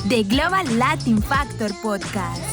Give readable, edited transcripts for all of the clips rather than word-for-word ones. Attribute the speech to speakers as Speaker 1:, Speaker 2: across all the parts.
Speaker 1: The Global Latin Factor Podcast.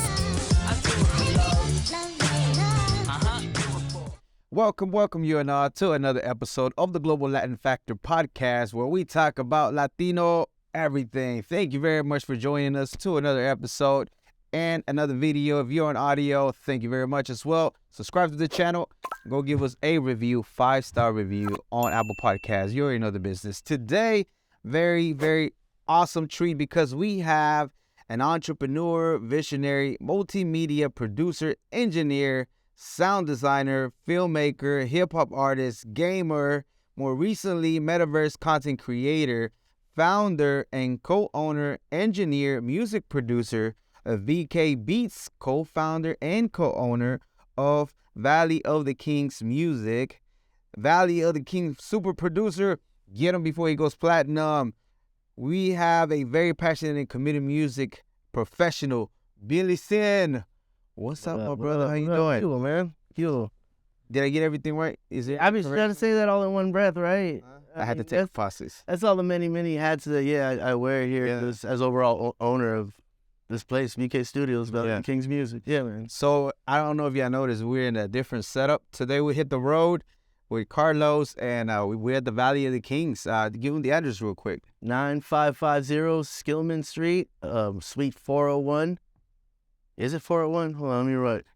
Speaker 2: Welcome you and all to another episode of the Global Latin Factor Podcast, where we talk about Latino everything. Thank you very much for joining us to another episode and another video. If you're on audio, thank you very much as well. Subscribe to the channel. Go give us a review, 5-star review on Apple Podcasts. You already know the business. Today, very awesome treat because we have an entrepreneur, visionary, multimedia producer, engineer, sound designer, filmmaker, hip-hop artist, gamer, more recently Metaverse content creator, founder and co-owner, engineer, music producer of VK Beatz, co-founder and co-owner of Valley of the Kings Music, Valley of the Kings super producer. Get him before he goes platinum. We have a very passionate and committed music professional, Billy Syn. What's up, my brother? How you doing?
Speaker 3: Cool, man. Cool.
Speaker 2: Did I get everything right? Is it?
Speaker 3: I've been trying to say that all in one breath, right?
Speaker 2: I had to take pauses.
Speaker 3: That's all the many hats that I wear here as overall owner of this place, VK Studios, Valley Kings Music. Yeah, man.
Speaker 2: So I don't know if y'all noticed, we're in a different setup. Today we hit the road with Carlos, and we're at the Valley of the Kings. Give them the address real quick.
Speaker 3: 9550 Skillman Street, Suite 401. Is it 401? Hold on, let me write.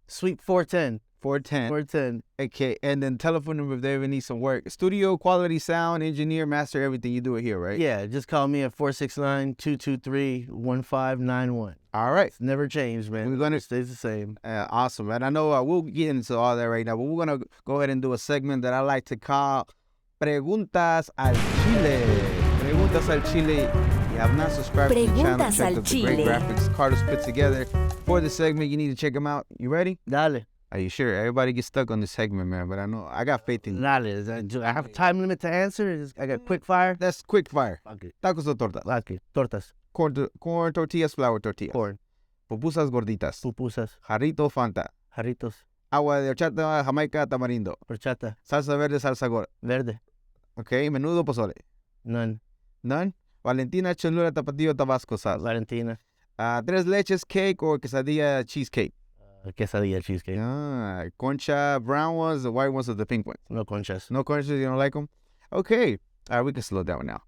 Speaker 3: Suite 410. 410.
Speaker 2: Okay, and then telephone number if they ever need some work. Studio, quality sound, engineer, master, everything. You do it here, right?
Speaker 3: Yeah, just call me at 469-223-1591.
Speaker 2: All right.
Speaker 3: It's never changed, man. It stays the same.
Speaker 2: Awesome, man. I know we'll get into all that right now, but we're going to go ahead and do a segment that I like to call Preguntas al Chile. Preguntas al Chile. You have not subscribed to the channel, check out the great graphics Carlos put together for the segment. You need to check them out. You ready?
Speaker 3: Dale.
Speaker 2: Are you sure? Everybody gets stuck on this segment, man, but I know I got faith in you.
Speaker 3: Dale. Do I have a time limit to answer? I got quick fire?
Speaker 2: That's quick fire.
Speaker 3: Okay.
Speaker 2: Tacos o tortas?
Speaker 3: Okay. Tortas.
Speaker 2: Corn tortillas, flour tortillas.
Speaker 3: Corn.
Speaker 2: Pupusas gorditas.
Speaker 3: Pupusas.
Speaker 2: Jarrito Fanta.
Speaker 3: Jarritos.
Speaker 2: Agua de horchata, jamaica, tamarindo.
Speaker 3: Horchata.
Speaker 2: Salsa verde, salsa gorda.
Speaker 3: Verde.
Speaker 2: Okay. Menudo, pozole.
Speaker 3: None.
Speaker 2: None? Valentina, cholula, tapatio, tabasco sauce.
Speaker 3: Valentina.
Speaker 2: Tres leches, cake, or quesadilla, cheesecake.
Speaker 3: Quesadilla cheesecake.
Speaker 2: Concha, brown ones, the white ones, or the pink ones?
Speaker 3: No conchas.
Speaker 2: No conchas, you don't like them? Okay. All right, we can slow down now.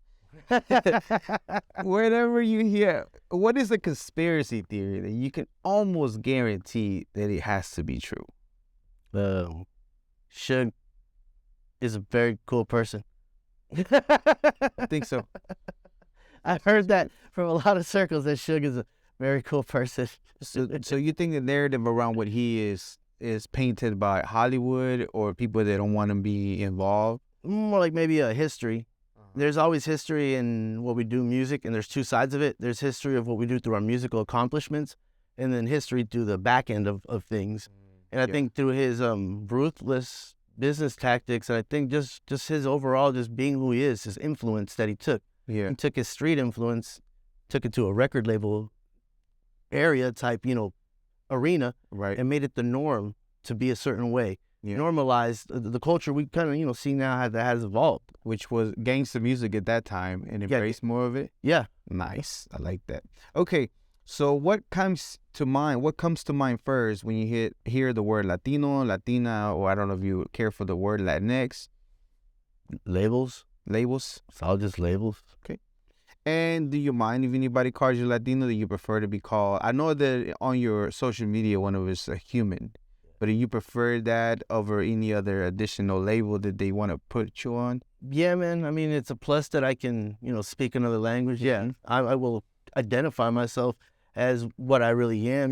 Speaker 2: Whenever you hear, what is a conspiracy theory that you can almost guarantee that it has to be true?
Speaker 3: Suge is a very cool person.
Speaker 2: I think so.
Speaker 3: I've heard that from a lot of circles that Suge is a very cool person.
Speaker 2: So you think the narrative around what he is painted by Hollywood or people that don't want to be involved?
Speaker 3: More like maybe a history. There's always history in what we do music, and there's two sides of it. There's history of what we do through our musical accomplishments, and then history through the back end of things. And I think through his ruthless business tactics, and I think just his overall just being who he is, his influence that he took.
Speaker 2: Yeah.
Speaker 3: He took his street influence, took it to a record label area type, arena,
Speaker 2: right,
Speaker 3: and made it the norm to be a certain way.
Speaker 2: Yeah.
Speaker 3: Normalized the culture we kind of, see now how that has evolved.
Speaker 2: Which was gangster music at that time and embraced more of it?
Speaker 3: Yeah.
Speaker 2: Nice. I like that. Okay, so what comes to mind? What comes to mind first when you hear the word Latino, Latina, or I don't know if you care for the word Latinx?
Speaker 3: Labels.
Speaker 2: Labels?
Speaker 3: It's all just labels.
Speaker 2: Okay. And do you mind if anybody calls you Latino? Do you prefer to be called? I know that on your social media, one of it's a human. But do you prefer that over any other additional label that they want to put you on?
Speaker 3: Yeah, man. I mean, it's a plus that I can, speak another language. Yeah. I will identify myself as what I really am.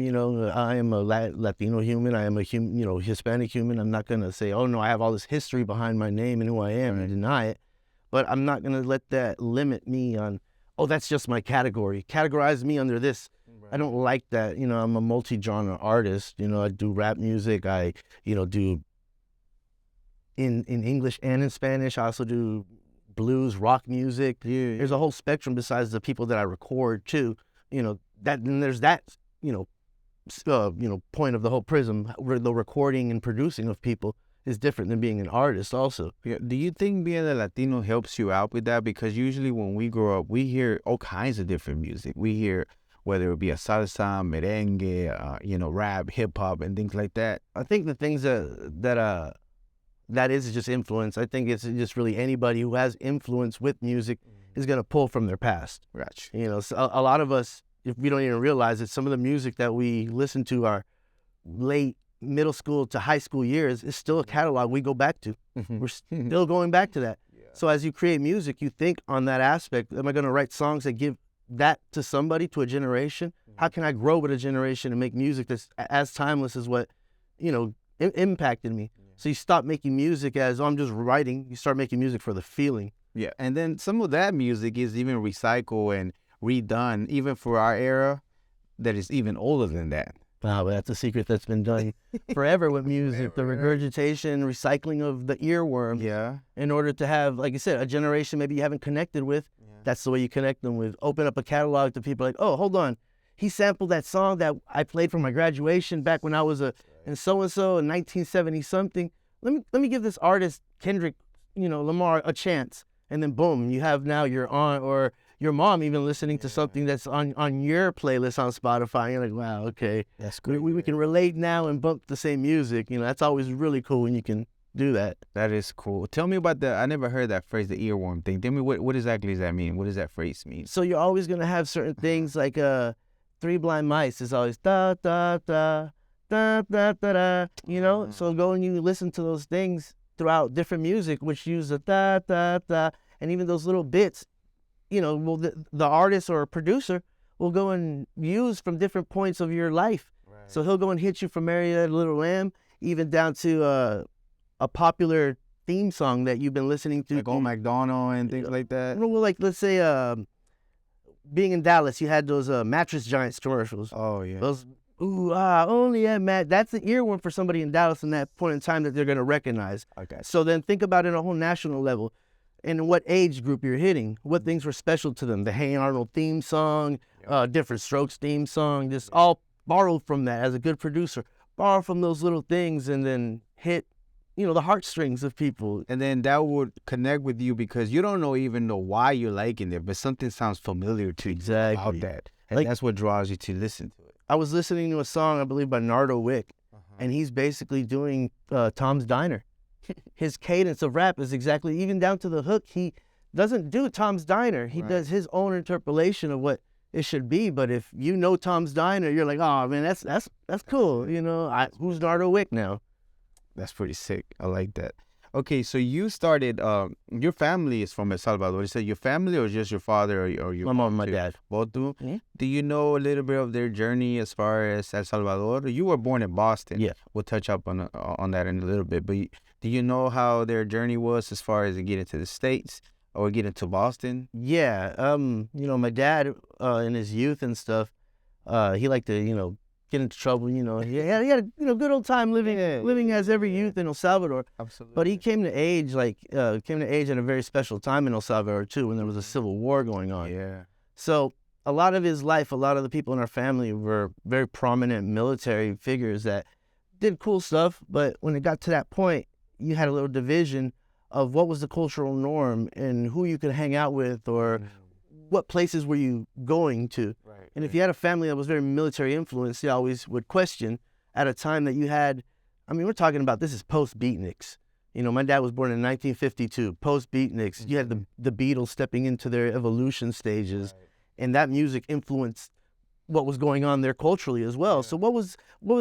Speaker 3: I am a Latino human. I am a Hispanic human. I'm not going to say, oh, no, I have all this history behind my name and who I am and deny it. But I'm not going to let that limit me on, oh, that's just my category. Categorize me under this. Right. I don't like that. I'm a multi-genre artist. I do rap music. I, do in English and in Spanish. I also do blues, rock music. Yeah. There's a whole spectrum besides the people that I record too. Then there's that, point of the whole prism, the recording and producing of people. is different than being an artist also.
Speaker 2: Yeah. Do you think being a Latino helps you out with that? Because usually when we grow up, we hear all kinds of different music. We hear whether it be a salsa, merengue, rap, hip hop, and things like that.
Speaker 3: I think the things that is just influence. I think it's just really anybody who has influence with music is going to pull from their past.
Speaker 2: Right.
Speaker 3: So a lot of us, if we don't even realize it, some of the music that we listen to our late middle school to high school years is still a catalog we go back to. We're still going back to that. Yeah. So as you create music, you think on that aspect, am I going to write songs that give that to somebody, to a generation? How can I grow with a generation and make music that's as timeless as what, impacted me? Yeah. So you stop making music as, I'm just writing. You start making music for the feeling.
Speaker 2: Yeah. And then some of that music is even recycled and redone, even for our era, that is even older than that.
Speaker 3: Wow, but that's a secret that's been done forever with music. The regurgitation, recycling of the earworms.
Speaker 2: Yeah.
Speaker 3: In order to have, like I said, a generation maybe you haven't connected with. Yeah. That's the way you connect them with. Open up a catalog to people like, oh, hold on. He sampled that song that I played for my graduation back when I was in so-and-so in 1970-something. Let me give this artist, Kendrick, Lamar, a chance. And then boom, you have now your aunt or your mom even listening to something that's on your playlist on Spotify. You're like, wow, okay.
Speaker 2: That's great.
Speaker 3: We can relate now and bump the same music. That's always really cool when you can do that.
Speaker 2: That is cool. Tell me about I never heard that phrase, the earworm thing. Tell me what exactly does that mean? What does that phrase mean?
Speaker 3: So you're always going to have certain things like Three Blind Mice is always da, da, da, da, da, da, da, So go and you listen to those things throughout different music, which use the da, da, da, and even those little bits. Well, the artist or producer will go and use from different points of your life. Right. So he'll go and hit you from Marietta Little Lamb, even down to a popular theme song that you've been listening to.
Speaker 2: Like Old MacDonald and things like that.
Speaker 3: Well, like, let's say, being in Dallas, you had those Mattress Giants commercials.
Speaker 2: Oh, yeah.
Speaker 3: Those, only at Matt. That's an earworm for somebody in Dallas in that point in time that they're going to recognize. Okay. So then think about it on a whole national level. And what age group you're hitting, what things were special to them. The Hey Arnold theme song, Different Strokes theme song, just all borrowed from that as a good producer. Borrow from those little things and then hit, the heartstrings of people.
Speaker 2: And then that would connect with you because you don't even know why you're liking it, but something sounds familiar to you about that. And that's what draws you to listen to it.
Speaker 3: I was listening to a song, I believe, by Nardo Wick, and he's basically doing Tom's Diner. His cadence of rap is exactly, even down to the hook, he doesn't do Tom's Diner. He does his own interpolation of what it should be. But if you know Tom's Diner, you're like, oh man, that's cool. Who's Nardo Wick now?
Speaker 2: That's pretty sick. I like that. Okay, so you started. Your family is from El Salvador. Is that your family or just your father or your?
Speaker 3: My mom and my dad.
Speaker 2: Both do. Mm-hmm. Do you know a little bit of their journey as far as El Salvador? You were born in Boston.
Speaker 3: Yeah.
Speaker 2: We'll touch up on that in a little bit. But do you know how their journey was as far as getting to the States or getting to Boston?
Speaker 3: Yeah. My dad in his youth and stuff, he liked to get into trouble. He had a good old time living as every youth in El Salvador.
Speaker 2: Absolutely.
Speaker 3: But he came to age at a very special time in El Salvador too, when there was a civil war going on.
Speaker 2: Yeah.
Speaker 3: So a lot of his life, a lot of the people in our family were very prominent military figures that did cool stuff. But when it got to that point, you had a little division of what was the cultural norm and who you could hang out with or what places were you going to. Right, and if you had a family that was very military influenced, you always would question at a time that you had, we're talking about this is post-Beatniks. My dad was born in 1952, post-Beatniks. Mm-hmm. You had the Beatles stepping into their evolution stages, and that music influenced what was going on there culturally as well. Yeah. So what was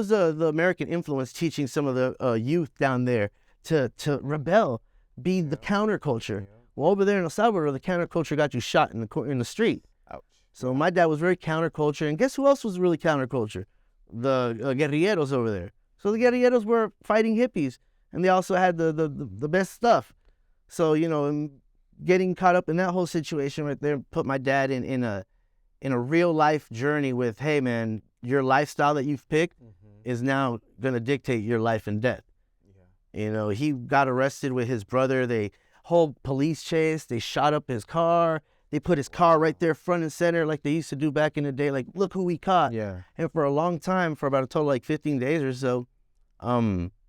Speaker 3: the American influence teaching some of the youth down there to rebel, be the counterculture? Yeah. Well, over there in El Salvador, the counterculture got you shot in the street. Ouch. So my dad was very counterculture, and guess who else was really counterculture? The guerrilleros over there. So the guerrilleros were fighting hippies, and they also had the best stuff. So getting caught up in that whole situation right there put my dad in a real life journey with, hey man, your lifestyle that you've picked is now gonna dictate your life and death. Yeah. He got arrested with his brother. They whole police chase. They shot up his car. They put his car right there front and center like they used to do back in the day. Like, look who we caught. Yeah. And for a long time, for about a total like 15 days or so,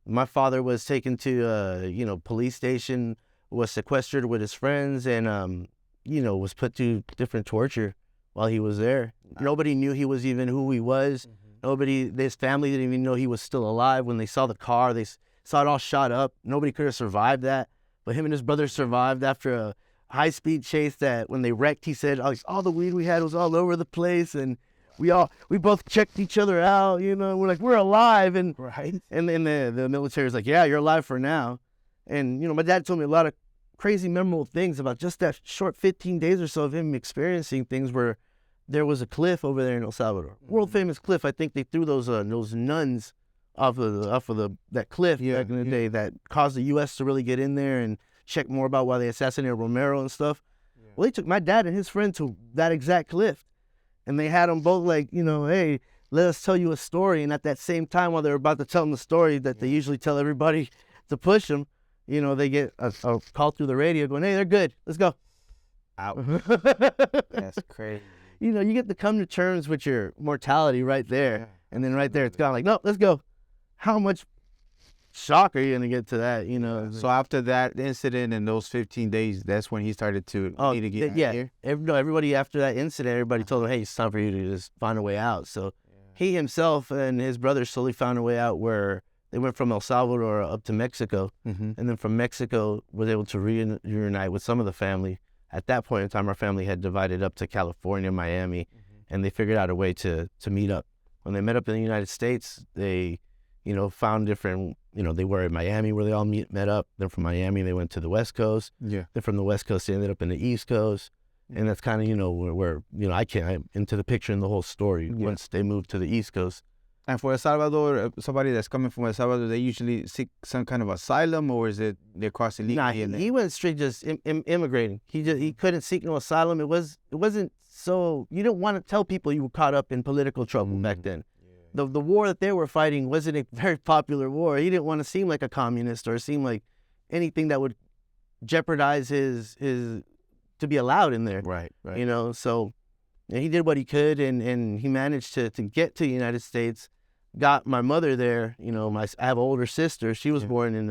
Speaker 3: My father was taken to police station, was sequestered with his friends, and was put to different torture while he was there. Nobody knew he was even who he was. His family didn't even know he was still alive. When they saw the car, they saw it all shot up. Nobody could have survived that. But him and his brother survived after a high-speed chase that when they wrecked, he said, all the weed we had was all over the place. And we both checked each other out, we're like, we're alive. And
Speaker 2: Right.
Speaker 3: and then the military was like, yeah, you're alive for now. And, my dad told me a lot of crazy memorable things about just that short 15 days or so of him experiencing things where there was a cliff over there in El Salvador. World famous cliff. I think they threw those nuns off of that cliff back in the day that caused the U.S. to really get in there and check more about why they assassinated Romero and stuff. Yeah. Well, they took my dad and his friend to that exact cliff, and they had them both like, hey, let us tell you a story. And at that same time, while they were about to tell them the story that they usually tell everybody to push them, they get a call through the radio going, hey, they're good. Let's go.
Speaker 2: Out. That's crazy.
Speaker 3: You get to come to terms with your mortality right there. Yeah. And then right there, it's kind of like, no, let's go. How much shock are you going to get to that,
Speaker 2: So after that incident and those 15 days, that's when he started to need to get out here?
Speaker 3: Everybody after that incident, everybody told him, hey, it's time for you to just find a way out. So he himself and his brother slowly found a way out where they went from El Salvador up to Mexico. And then from Mexico was able to reunite with some of the family. At that point in time, our family had divided up to California, Miami, and they figured out a way to meet up. When they met up in the United States, they found different, they were in Miami where they all met up. Then from Miami, they went to the West Coast. Yeah. Then from the West Coast, they ended up in the East Coast. And that's kind of, where I'm into the picture and the whole story once they moved to the East Coast.
Speaker 2: And for El Salvador, somebody that's coming from El Salvador, they usually seek some kind of asylum, or is it they're crossing legally?
Speaker 3: Nah, he went straight just immigrating. He couldn't seek no asylum. It wasn't so, you didn't want to tell people you were caught up in political trouble back then. The war that they were fighting wasn't a very popular war. He didn't want to seem like a communist or seem like anything that would jeopardize his to be allowed in there.
Speaker 2: Right.
Speaker 3: So he did what he could, and he managed to get to the United States, got my mother there. I have an older sister. She was born in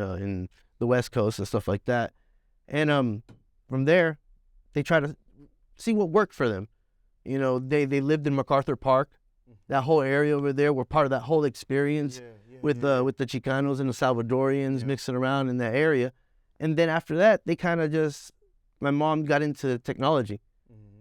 Speaker 3: the West Coast and stuff like that. And from there, they tried to see what worked for them. They lived in MacArthur Park. That whole area over there were part of that whole experience with the Chicanos and the Salvadorians mixing around in that area. And then after that, they kind of my mom got into technology.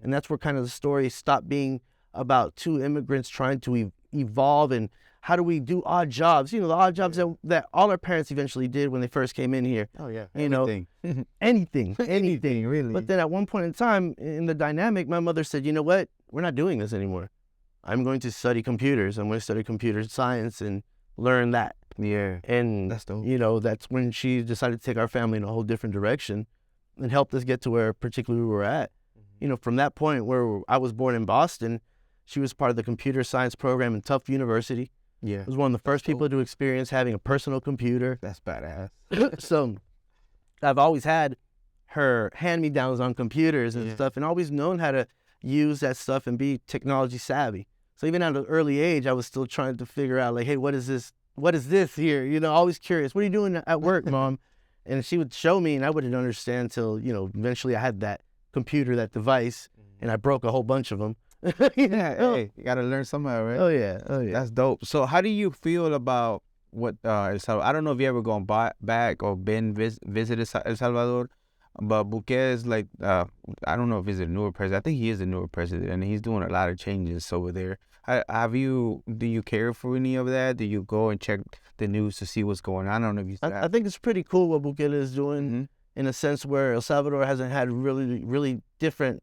Speaker 3: And that's where kind of the story stopped being about two immigrants trying to evolve and how do we do odd jobs? The odd jobs that all our parents eventually did when they first came in here.
Speaker 2: Oh, yeah.
Speaker 3: Anything,
Speaker 2: really.
Speaker 3: But then at one point in time in the dynamic, my mother said, you know what? We're not doing this anymore. I'm going to study computers. I'm going to study computer science and learn that.
Speaker 2: Yeah.
Speaker 3: And,
Speaker 2: that's dope.
Speaker 3: That's when she decided to take our family in a whole different direction and helped us get to where particularly we were at. From that point where I was born in Boston, she was part of the computer science program in Tufts University.
Speaker 2: Yeah.
Speaker 3: I was one of the first people to experience having a personal computer.
Speaker 2: That's badass.
Speaker 3: So I've always had her hand-me-downs on computers and stuff, and always known how to use that stuff and be technology savvy. So even at an early age, I was still trying to figure out, like, hey, what is this? What is this here? Always curious. What are you doing at work, Mom? And she would show me, and I wouldn't understand until, eventually I had that computer, that device, and I broke a whole bunch of them.
Speaker 2: Hey, you got to learn somehow, right?
Speaker 3: Oh, yeah.
Speaker 2: That's dope. So how do you feel about what El Salvador? I don't know if you ever gone back or been visited El Salvador, but Bukele is like, I don't know if he's a newer president. I think he is a newer president, and he's doing a lot of changes over there. Do you care for any of that? Do you go and check the news to see what's going on? I don't know if you
Speaker 3: I think it's pretty cool what Bukele is doing in a sense where El Salvador hasn't had really, really different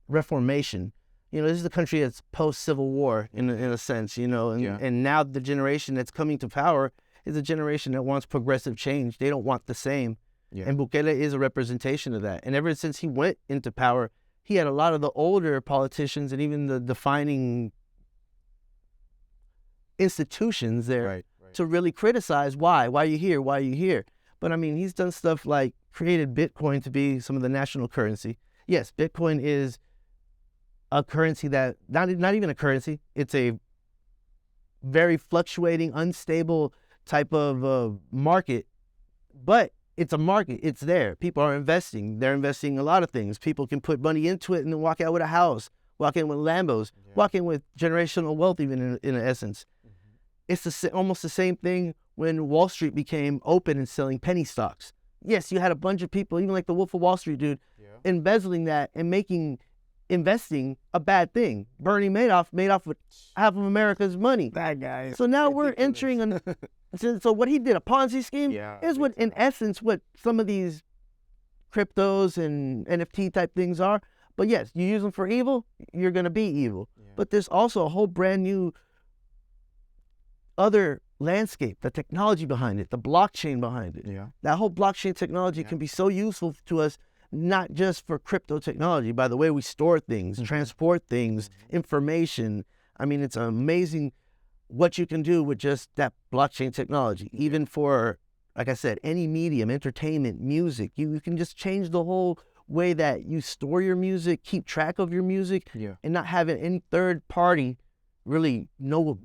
Speaker 3: reformation. This is a country that's post-Civil War in a sense, and now the generation that's coming to power is a generation that wants progressive change. They don't want the same. Yeah. And Bukele is a representation of that. And ever since he went into power, he had a lot of the older politicians and even the defining institutions there to really criticize why are you here? But I mean, he's done stuff like created Bitcoin to be some of the national currency. Yes, Bitcoin is a currency that, not even a currency, it's a very fluctuating, unstable type of market, but it's a market. It's there. People are investing. They're investing in a lot of things. People can put money into it and then walk out with a house, walk in with Lambos, walk in with generational wealth, even in essence. It's almost the same thing when Wall Street became open and selling penny stocks. Yes, you had a bunch of people, even like the Wolf of Wall Street dude, embezzling that and making investing a bad thing. Bernie Madoff made off with half of America's money.
Speaker 2: That guy.
Speaker 3: So now we're entering so what he did, a Ponzi scheme, is what in essence what some of these cryptos and NFT type things are. But yes, you use them for evil, you're gonna be evil. But there's also a whole brand new other landscape, the technology behind it, the blockchain behind it. That whole blockchain technology can be so useful to us, not just for crypto technology, by the way we store things, transport things, information. I mean, it's amazing what you can do with just that blockchain technology. Even for, like I said, any medium, entertainment, music, you can just change the whole way that you store your music, keep track of your music, and not having any third party really know,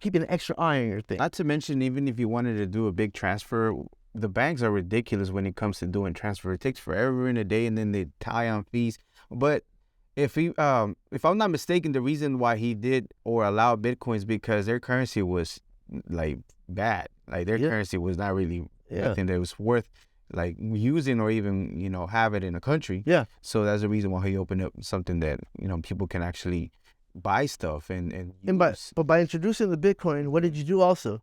Speaker 3: keeping an extra eye on your thing.
Speaker 2: Not to mention, even if you wanted to do a big transfer, the banks are ridiculous when it comes to doing transfer. It takes forever in a day, and then they tie on fees. But if I'm not mistaken, the reason why he did or allowed Bitcoin is because their currency was like bad. Like their currency was not really nothing that was worth like using or even, you know, have it in a country. So that's the reason why he opened up something that, you know, people can actually buy stuff and
Speaker 3: but by introducing the Bitcoin, what did you do also?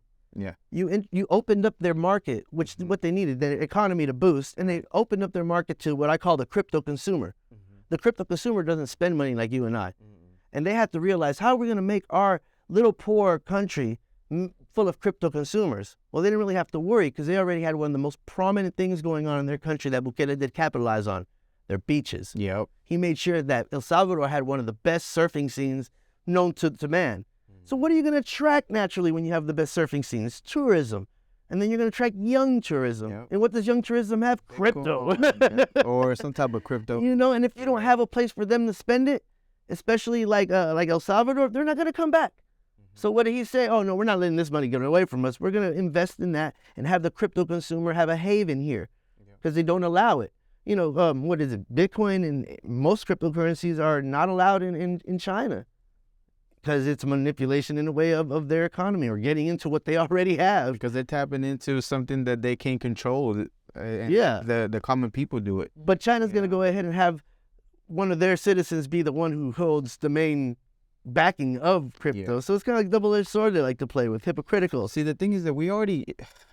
Speaker 3: You opened up their market, which what they needed, the economy to boost, and they opened up their market to what I call the crypto consumer. The crypto consumer doesn't spend money like you and I, and they have to realize, how are we going to make our little poor country full of crypto consumers? Well, they didn't really have to worry because they already had one of the most prominent things going on in their country that Bukele did capitalize on, their beaches. He made sure that El Salvador had one of the best surfing scenes known to man. So what are you going to attract naturally when you have the best surfing scenes? Tourism. And then you're going to attract young tourism. And what does young tourism have? Crypto.
Speaker 2: Or some type of crypto.
Speaker 3: You know, and if you don't have a place for them to spend it, especially like El Salvador, they're not going to come back. So what did he say? Oh, no, we're not letting this money get away from us. We're going to invest in that and have the crypto consumer have a haven here because they don't allow it. You know, what is it? Bitcoin and most cryptocurrencies are not allowed in China because it's manipulation in a way of their economy or getting into what they already have.
Speaker 2: Because they're tapping into something that they can't control. And the common people do it.
Speaker 3: But China's going to go ahead and have one of their citizens be the one who holds the main backing of crypto. So it's kind of like double-edged sword they like to play with, hypocritical.
Speaker 2: See, the thing is that we already,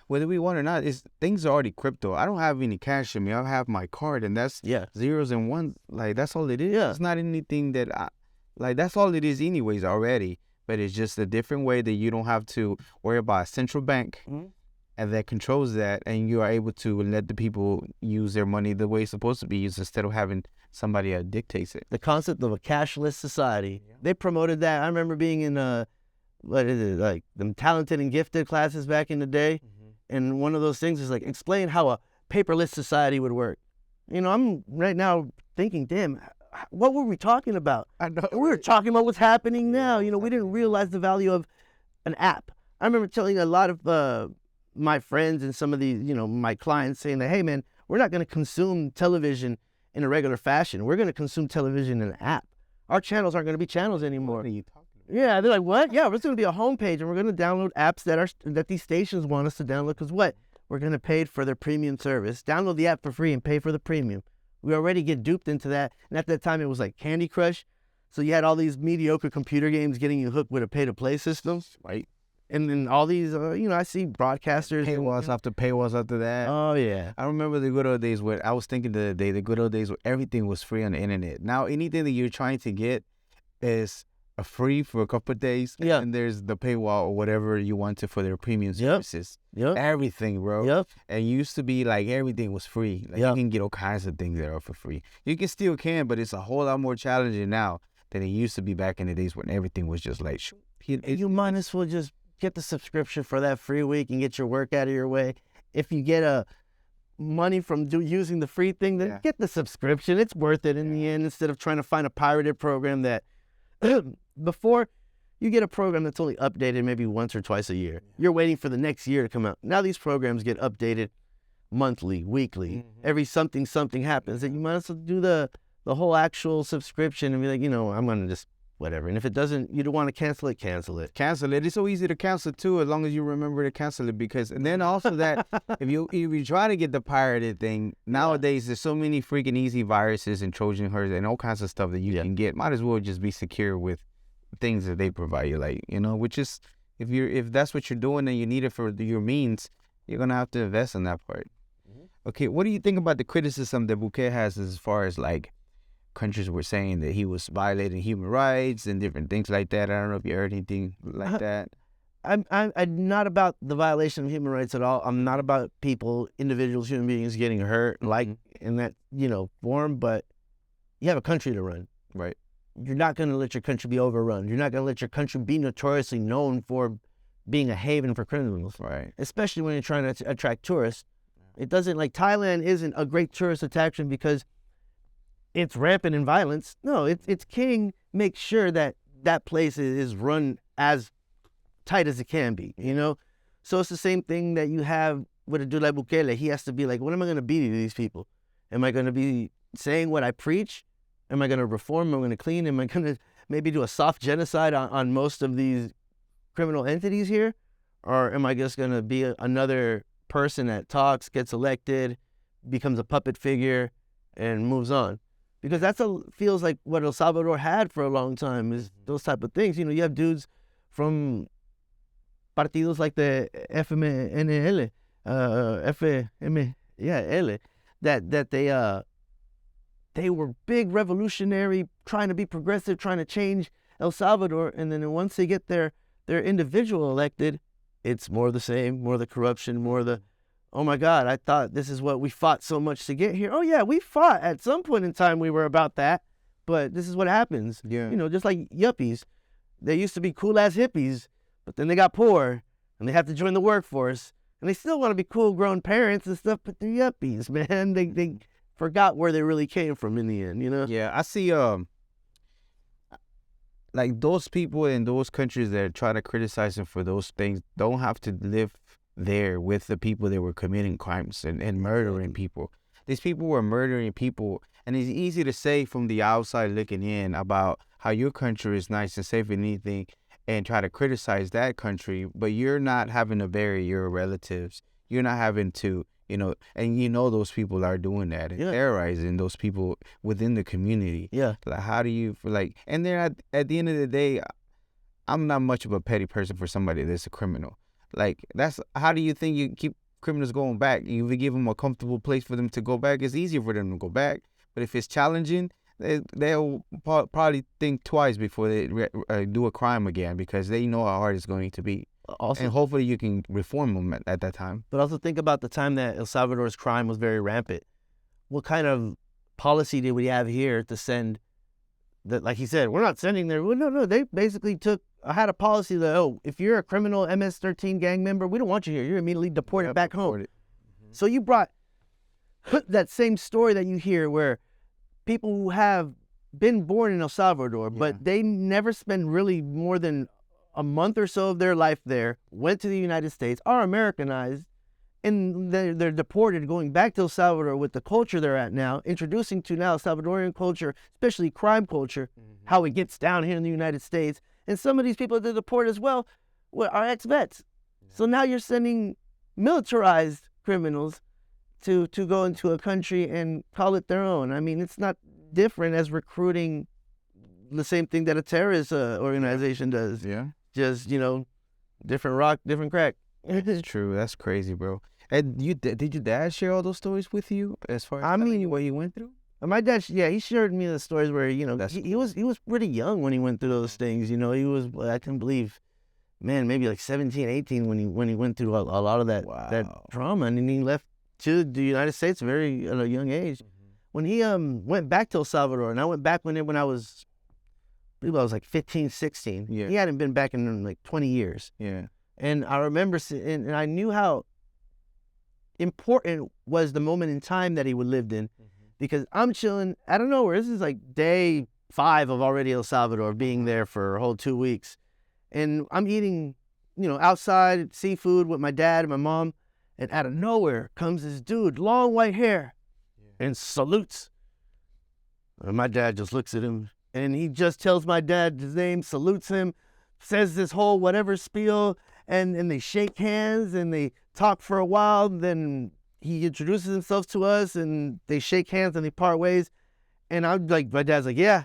Speaker 2: whether we want or not, things are already crypto. I don't have any cash in me. I have my card, and that's zeros and ones. Like, that's all it is. It's not anything that that's all it is anyways already. But it's just a different way that you don't have to worry about a central bank and that controls that, and you are able to let the people use their money the way it's supposed to be used instead of having somebody that dictates it.
Speaker 3: The concept of a cashless society. They promoted that. I remember being in like the talented and gifted classes back in the day. And one of those things is like, explain how a paperless society would work. You know, I'm right now thinking, damn, what were we talking about? I know. We were talking about what's happening now. You know, we didn't realize the value of an app. I remember telling a lot of my friends and some of these, you know, my clients saying that, hey man, we're not going to consume television in a regular fashion. We're going to consume television in an app. Our channels aren't going to be channels anymore.
Speaker 2: What are you talking about?
Speaker 3: Yeah, they're like, what? Yeah, it's going to be a homepage, and we're going to download apps that these stations want us to download. Because what? We're going to pay for their premium service. Download the app for free and pay for the premium. We already get duped into that. And at that time, it was like Candy Crush. So you had all these mediocre computer games getting you hooked with a pay-to-play system.
Speaker 2: Right.
Speaker 3: And then all these, you know, I see broadcasters.
Speaker 2: Paywalls after paywalls after that.
Speaker 3: Oh, yeah.
Speaker 2: I remember the good old days where I was thinking the other day, the good old days where everything was free on the internet. Now, anything that you're trying to get is free for a couple of days. And there's the paywall or whatever you wanted for their premium services. Everything, bro. And it used to be like everything was free. Like you can get all kinds of things that are for free. You can, but it's a whole lot more challenging now than it used to be back in the days when everything was just like,
Speaker 3: you might as well just get the subscription for that free week and get your work out of your way. If you get money from using the free thing, then get the subscription. It's worth it in the end, instead of trying to find a pirated program that before, You get a program that's only updated maybe once or twice a year. You're waiting for the next year to come out. Now these programs get updated monthly, weekly. Every something happens. And you might as well do the whole actual subscription and be like, I'm going to just whatever. And if it doesn't, you don't want to cancel it, cancel it.
Speaker 2: Cancel it. It's so easy to cancel too, as long as you remember to cancel it. Because, and then also that if you try to get the pirated thing, nowadays there's so many freaking easy viruses and Trojan horses and all kinds of stuff that you can get. Might as well just be secure with things that they provide you, like, which is, if that's what you're doing and you need it for your means, you're gonna have to invest in that part. Okay, what do you think about the criticism that Bouquet has as far as like countries were saying that he was violating human rights and different things like that? I don't know if you heard anything like that.
Speaker 3: I'm not about the violation of human rights at all. I'm not about individuals, human beings getting hurt like in that form. But you have a country to run,
Speaker 2: right?
Speaker 3: You're not going to let your country be overrun. You're not going to let your country be notoriously known for being a haven for criminals,
Speaker 2: right?
Speaker 3: Especially when you're trying to attract tourists. It doesn't, like, Thailand isn't a great tourist attraction because it's rampant in violence. No, it's king makes sure that that place is run as tight as it can be, So it's the same thing that you have with a dude like Bukele. He has to be like, what am I going to be to these people? Am I going to be saying what I preach? Am I going to reform? Am I going to clean? Am I going to maybe do a soft genocide on most of these criminal entities here? Or am I just going to be another person that talks, gets elected, becomes a puppet figure, and moves on? Because feels like what El Salvador had for a long time, is those type of things. You have dudes from partidos like the FMNL, L, that they were big revolutionary, trying to be progressive, trying to change El Salvador. And then once they get their individual elected, it's more of the same, more of the corruption, more of the, oh my God, I thought this is what we fought so much to get here. Oh yeah, we fought at some point in time. We were about that, but this is what happens.
Speaker 2: Yeah.
Speaker 3: Just like yuppies. They used to be cool ass hippies, but then they got poor and they have to join the workforce. And they still want to be cool grown parents and stuff, but they're yuppies, man. They forgot where they really came from in the end,
Speaker 2: Yeah, I see like those people in those countries that try to criticize them for those things don't have to live there with the people that were committing crimes and murdering people. These people were murdering people, and it's easy to say from the outside looking in about how your country is nice and safe and anything and try to criticize that country, but you're not having to bury your relatives. You're not having to, and those people are doing that and terrorizing those people within the community.
Speaker 3: Yeah.
Speaker 2: Like, how do you, and then at the end of the day, I'm not much of a petty person for somebody that's a criminal. Like, how do you think you keep criminals going back? You give them a comfortable place for them to go back. It's easier for them to go back. But if it's challenging, they'll probably think twice before they do a crime again, because they know how hard it's going to be. Also, and hopefully you can reform them at that time.
Speaker 3: But also think about the time that El Salvador's crime was very rampant. What kind of policy did we have here to send that? Like he said, we're not sending there. Well, no. They basically had a policy that, if you're a criminal MS-13 gang member, we don't want you here. You're immediately deported back home. So you brought that same story that you hear where people who have been born in El Salvador, but they never spend really more than a month or so of their life there, went to the United States, are Americanized, and they're deported, going back to El Salvador with the culture they're at now, introducing to now Salvadorian culture, especially crime culture, how it gets down here in the United States. And some of these people that are deported as well are ex-vets. So now you're sending militarized criminals to go into a country and call it their own. I mean, it's not different as recruiting the same thing that a terrorist organization does.
Speaker 2: Yeah.
Speaker 3: Just, different rock, different crack.
Speaker 2: It's true. That's crazy, bro. And did your dad share all those stories with you as far as what he went through?
Speaker 3: My dad, he shared me the stories where, he was pretty young when he went through those things. He was, I can believe, man, maybe like 17, 18 when he went through a lot of that trauma, and then he left to the United States at a young age. When he went back to El Salvador, and I went back when I was, I believe I was like 15, 16.
Speaker 2: Yeah.
Speaker 3: He hadn't been back in like 20 years.
Speaker 2: Yeah.
Speaker 3: And I remember, and I knew how important was the moment in time that he lived in, because I'm chilling, I don't know where, this is like day 5 of already El Salvador, being there for a whole 2 weeks. And I'm eating, outside seafood with my dad and my mom. And out of nowhere comes this dude, long white hair, and salutes. And my dad just looks at him, and he just tells my dad his name, salutes him, says this whole whatever spiel, and they shake hands, and they talk for a while. Then he introduces himself to us, and they shake hands, and they part ways. And I'm like, my dad's like, yeah,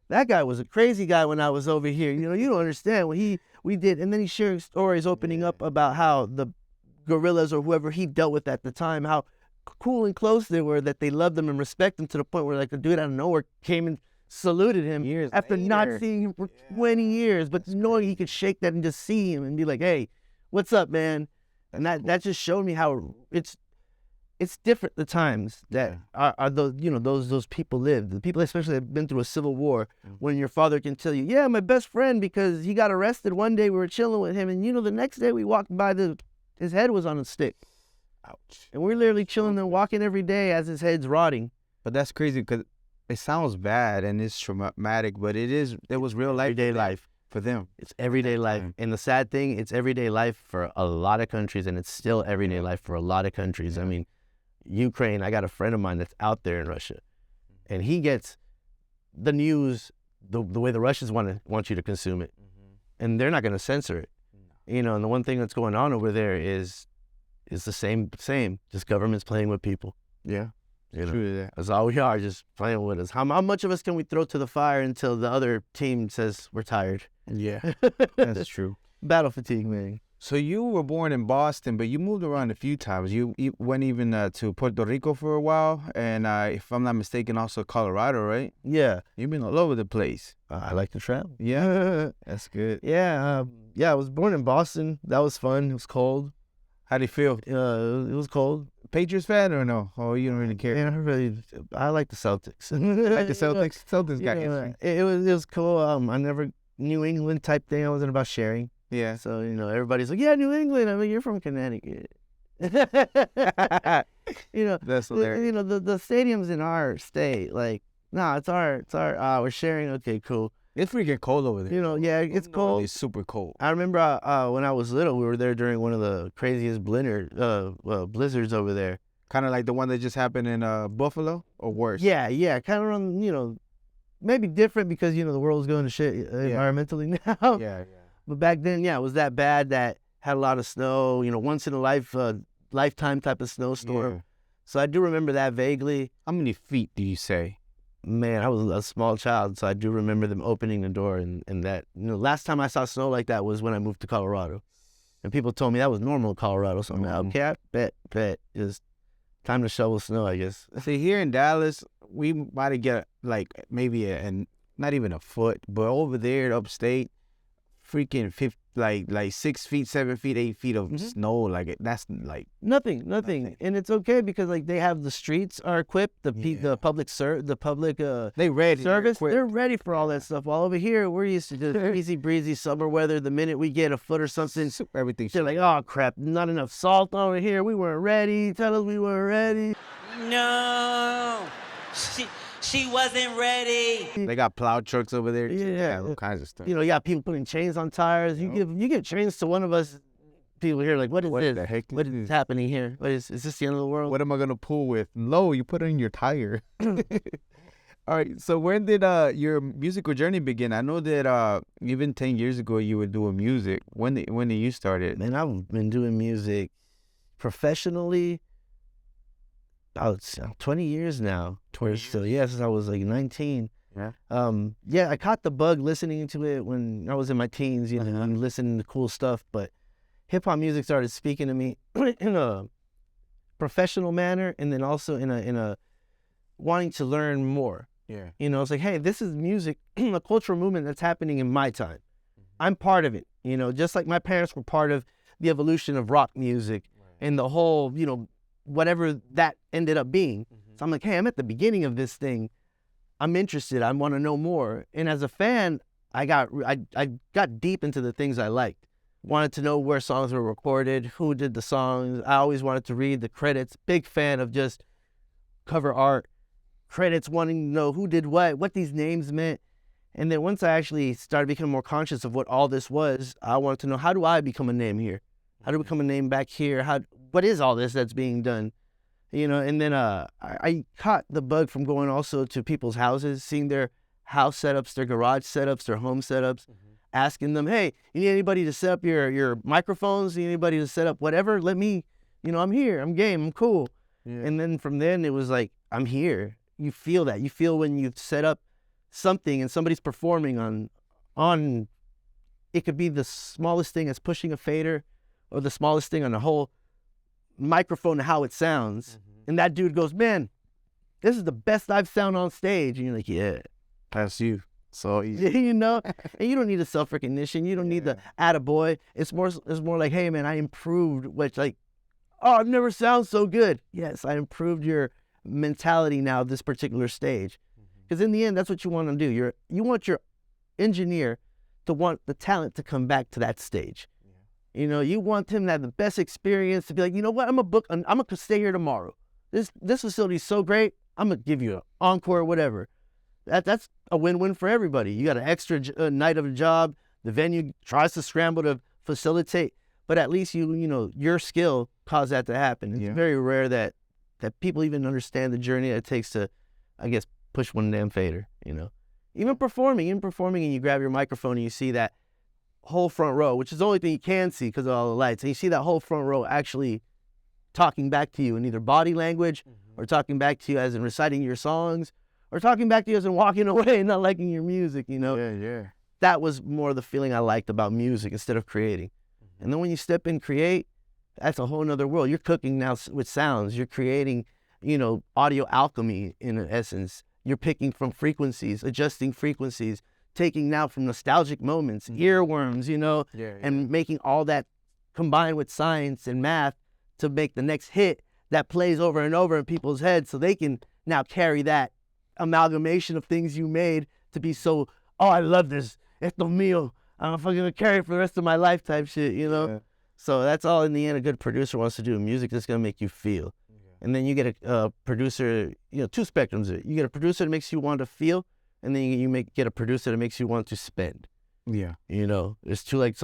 Speaker 3: that guy was a crazy guy when I was over here. You don't understand what we did. And then he shares stories opening up about how the gorillas or whoever he dealt with at the time, how cool and close they were, that they loved him and respect him to the point where like the dude out of nowhere came and saluted him after not seeing him for 20 years, but knowing he could shake that and just see him and be like, hey, what's up, man? And that just showed me how it's different the times that are those, those people live. The people especially that have been through a civil war, when your father can tell you, yeah, my best friend, because he got arrested one day, we were chilling with him, and the next day we walked by, his head was on a stick.
Speaker 2: Ouch.
Speaker 3: And we're literally chilling and walking every day as his head's rotting.
Speaker 2: But that's crazy because it sounds bad and it's traumatic, but it was real life.
Speaker 3: Everyday life.
Speaker 2: For them.
Speaker 3: It's everyday life. And the sad thing, it's everyday life for a lot of countries, and it's still everyday life for a lot of countries. I mean, Ukraine, I got a friend of mine that's out there in Russia, and he gets the news the way the Russians want you to consume it, and they're not going to censor it. And the one thing that's going on over there is the same. Just government's playing with people.
Speaker 2: Yeah, true that.
Speaker 3: That's all we are, just playing with us. How much of us can we throw to the fire until the other team says we're tired?
Speaker 2: Yeah, that's true.
Speaker 3: Battle fatigue, man.
Speaker 2: So you were born in Boston, but you moved around a few times. You went even to Puerto Rico for a while, and if I'm not mistaken, also Colorado, right?
Speaker 3: Yeah.
Speaker 2: You've been all over the place.
Speaker 3: I like to travel.
Speaker 2: Yeah, that's good.
Speaker 3: Yeah, I was born in Boston. That was fun. It was cold.
Speaker 2: How do you feel?
Speaker 3: It was cold.
Speaker 2: Patriots fan or no? Oh, you don't really care.
Speaker 3: Yeah, I like the Celtics.
Speaker 2: Like the Celtics? Celtics got you.
Speaker 3: It was cool. I never New England type thing. I wasn't about sharing.
Speaker 2: Yeah.
Speaker 3: So, everybody's like, yeah, New England. I mean, you're from Connecticut.
Speaker 2: That's hilarious.
Speaker 3: The stadium's in our state. Like, nah, it's our, we're sharing. Okay, cool.
Speaker 2: It's freaking cold over there.
Speaker 3: Yeah, it's cold.
Speaker 2: It's super cold.
Speaker 3: I remember when I was little, we were there during one of the craziest blizzards over there.
Speaker 2: Kind of like the one that just happened in Buffalo, or worse?
Speaker 3: Yeah, kind of on, maybe different because, the world's going to shit environmentally now.
Speaker 2: Yeah.
Speaker 3: But back then, it was that bad that had a lot of snow, once in a lifetime type of snowstorm.
Speaker 2: Yeah.
Speaker 3: So I do remember that vaguely.
Speaker 2: How many feet do you say?
Speaker 3: Man, I was a small child, so I do remember them opening the door and that. Last time I saw snow like that was when I moved to Colorado. And people told me that was normal in Colorado. So I'm like, okay, I bet. It's time to shovel snow, I guess.
Speaker 2: See, here in Dallas, we might get like maybe not even a foot, but over there upstate, freaking 6 feet, 7 feet, 8 feet of snow. Like that's like
Speaker 3: nothing. And it's okay because like they have the streets are equipped, the public
Speaker 2: they ready
Speaker 3: service, they're ready for all that stuff. While over here, we're used to just easy breezy summer weather. The minute we get a foot or something,
Speaker 2: everything.
Speaker 3: They're like, oh crap, not enough salt over here. We weren't ready. Tell us we weren't ready.
Speaker 4: No. She wasn't ready.
Speaker 2: They got plow trucks over there.
Speaker 3: Yeah,
Speaker 2: all kinds of stuff.
Speaker 3: You got people putting chains on tires. You give chains to one of us. People here like, what is this?
Speaker 2: The heck
Speaker 3: what is happening here? Is this the end of the world?
Speaker 2: What am I gonna pull with? No, you put it in your tire. All right. So when did your musical journey begin? I know that even 10 years ago you were doing music. When did you start it?
Speaker 3: Man, I've been doing music professionally. It's 20 years now.
Speaker 2: 20 years.
Speaker 3: So since I was like 19.
Speaker 2: Yeah.
Speaker 3: I caught the bug listening to it when I was in my teens, and listening to cool stuff. But hip hop music started speaking to me in a professional manner, and then also in a wanting to learn more.
Speaker 2: Yeah.
Speaker 3: It's like, hey, this is music, a cultural movement that's happening in my time. I'm part of it. Just like my parents were part of the evolution of rock music and the whole, whatever that ended up being. So I'm like, hey, I'm at the beginning of this thing. I'm interested. I want to know more. And as a fan, I got deep into the things I liked. Wanted to know where songs were recorded, who did the songs. I always wanted to read the credits. Big fan of just cover art, credits, wanting to know who did what these names meant. And then once I actually started becoming more conscious of what all this was, I wanted to know, how do I become a name here? How do I become a name back here? What is all this that's being done? You know, and then I caught the bug from going also to people's houses, seeing their house setups, their garage setups, their home setups, asking them, hey, you need anybody to set up your microphones? You need anybody to set up whatever? Let me, you know, I'm here, I'm game, I'm cool. Yeah. And then from then it was like, I'm here. You feel that. You feel when you set up something and somebody's performing on it could be the smallest thing as pushing a fader or the smallest thing on the whole microphone and how it sounds. And that dude goes, man, this is the best I've sound on stage. And you're like, yeah.
Speaker 2: That's you. So easy.
Speaker 3: You know, and you don't need a self-recognition. You don't need the attaboy. It's more like, hey man, I improved, which like, oh, I've never sound so good. Yes, I improved your mentality now this particular stage. Because in the end, that's what you want to do. You want your engineer to want the talent to come back to that stage. You know, you want him to have the best experience, to be like, you know what, I'm gonna stay here tomorrow. This facility is so great, I'm gonna give you an encore or whatever. That's a win-win for everybody. You got an extra night of a job. The venue tries to scramble to facilitate, but at least you know your skill caused that to happen. It's very rare that people even understand the journey that it takes to, I guess, push one damn fader. You know, even performing, and you grab your microphone and you see that whole front row, which is the only thing you can see because of all the lights, and you see that whole front row actually talking back to you in either body language or talking back to you as in reciting your songs, or talking back to you as in walking away and not liking your music, you know?
Speaker 2: Yeah.
Speaker 3: That was more the feeling I liked about music instead of creating. And then when you step in, create, that's a whole nother world. You're cooking now with sounds. You're creating, you know, audio alchemy in essence. You're picking from frequencies, adjusting frequencies, taking now from nostalgic moments, earworms, you know, and making all that combined with science and math to make the next hit that plays over and over in people's heads so they can now carry that amalgamation of things you made to be so, oh, I love this, esto mío, I'm fucking gonna carry it for the rest of my life type shit, you know? So that's all in the end a good producer wants to do, music that's gonna make you feel. And then you get a producer, you know, two spectrums. You get a producer that makes you want to feel, and then you get a producer that makes you want to spend.
Speaker 2: Yeah.
Speaker 3: You know, there's two, like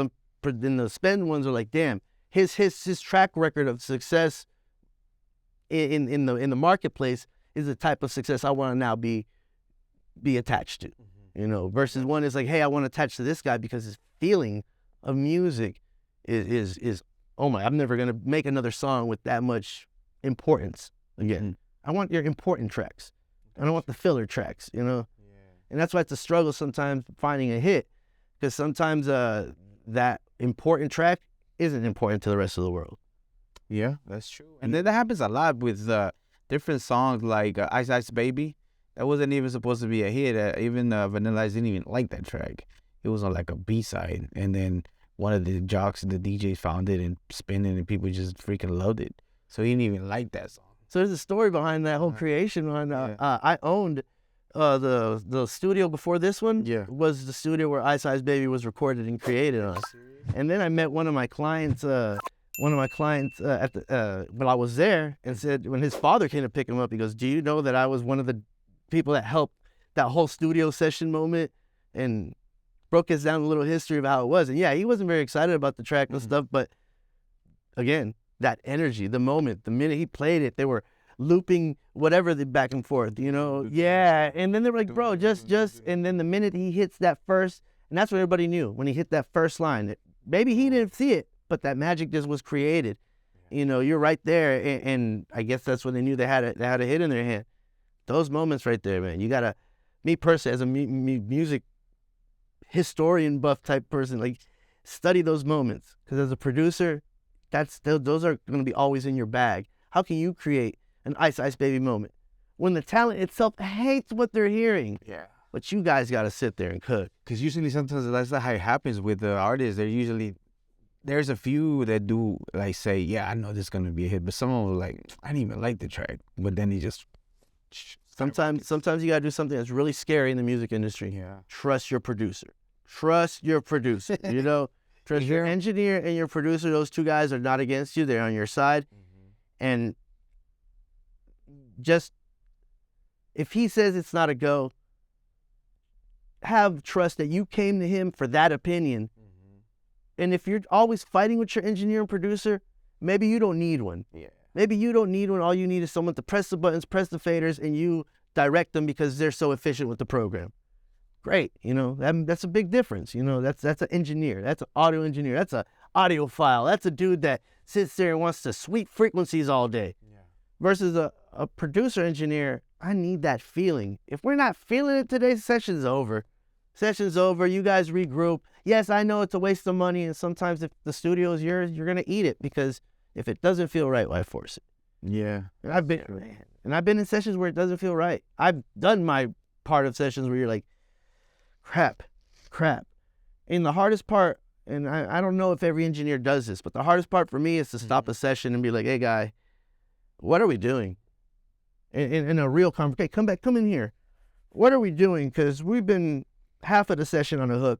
Speaker 3: then the spend ones are like, damn, his track record of success in the marketplace is the type of success I want to now be attached to. You know, versus one is like, hey, I want to attach to this guy because his feeling of music is oh my, I'm never gonna make another song with that much importance again. I want your important tracks. I don't want the filler tracks, you know? And that's why it's a struggle sometimes finding a hit, because sometimes that important track isn't important to the rest of the world.
Speaker 2: Yeah, that's true. And then that happens a lot with different songs like Ice Ice Baby. That wasn't even supposed to be a hit. Even Vanilla Ice didn't even like that track. It was on like a B-side. And then one of the jocks, the DJs found it and spin it, and people just freaking loved it. So he didn't even like that song.
Speaker 3: So there's a story behind that whole creation. I owned the studio before this one. Was the studio where Ice Ice Baby was recorded and created on. And then I met one of my clients at when I was there, and said, when his father came to pick him up, he goes, do you know that I was one of the people that helped that whole studio session moment, and broke us down a little history of how it was. And yeah, he wasn't very excited about the track and stuff, but again, that energy, the moment, the minute he played it, they were looping whatever the back and forth, you know? Yeah. And then they were like, bro, just, and then the minute he hits that first, and that's what everybody knew, when he hit that first line, maybe he didn't see it, but that magic just was created. You know, you're right there. And I guess that's when they knew they had a hit in their hand. Those moments right there, man, you gotta, me personally, as a music historian buff type person, like, study those moments. Because as a producer, those are going to be always in your bag. How can you create an Ice Ice Baby moment when the talent itself hates what they're hearing?
Speaker 2: Yeah.
Speaker 3: But you guys got to sit there and cook.
Speaker 2: Because usually sometimes that's not how it happens with the artists. There's a few that do, like, say, yeah, I know this is going to be a hit. But some of them are like, I didn't even like the track. But then they just...
Speaker 3: Sometimes you got to do something that's really scary in the music industry.
Speaker 2: Yeah.
Speaker 3: Trust your producer. Trust your producer, you know? Trust your engineer and your producer. Those two guys are not against you. They're on your side. And just, if he says it's not a go, have trust that you came to him for that opinion. And if you're always fighting with your engineer and producer, maybe you don't need one.
Speaker 2: Yeah.
Speaker 3: Maybe you don't need one. All you need is someone to press the buttons, press the faders, and you direct them because they're so efficient with the program. Great, that's a big difference. That's an engineer. That's an audio engineer. That's an audiophile. That's a dude that sits there and wants to sweep frequencies all day. Yeah. Versus a producer engineer, I need that feeling. If we're not feeling it today, session's over. Session's over. You guys regroup. Yes, I know it's a waste of money, and sometimes if the studio is yours, you're gonna eat it because if it doesn't feel right, why force it?
Speaker 2: Yeah.
Speaker 3: And I've been in sessions where it doesn't feel right. I've done my part of sessions where you're like, crap. And the hardest part, and I don't know if every engineer does this, but the hardest part for me is to stop a session and be like, hey, guy, what are we doing? In a real conversation, come in here. What are we doing? Because we've been half of the session on a hook.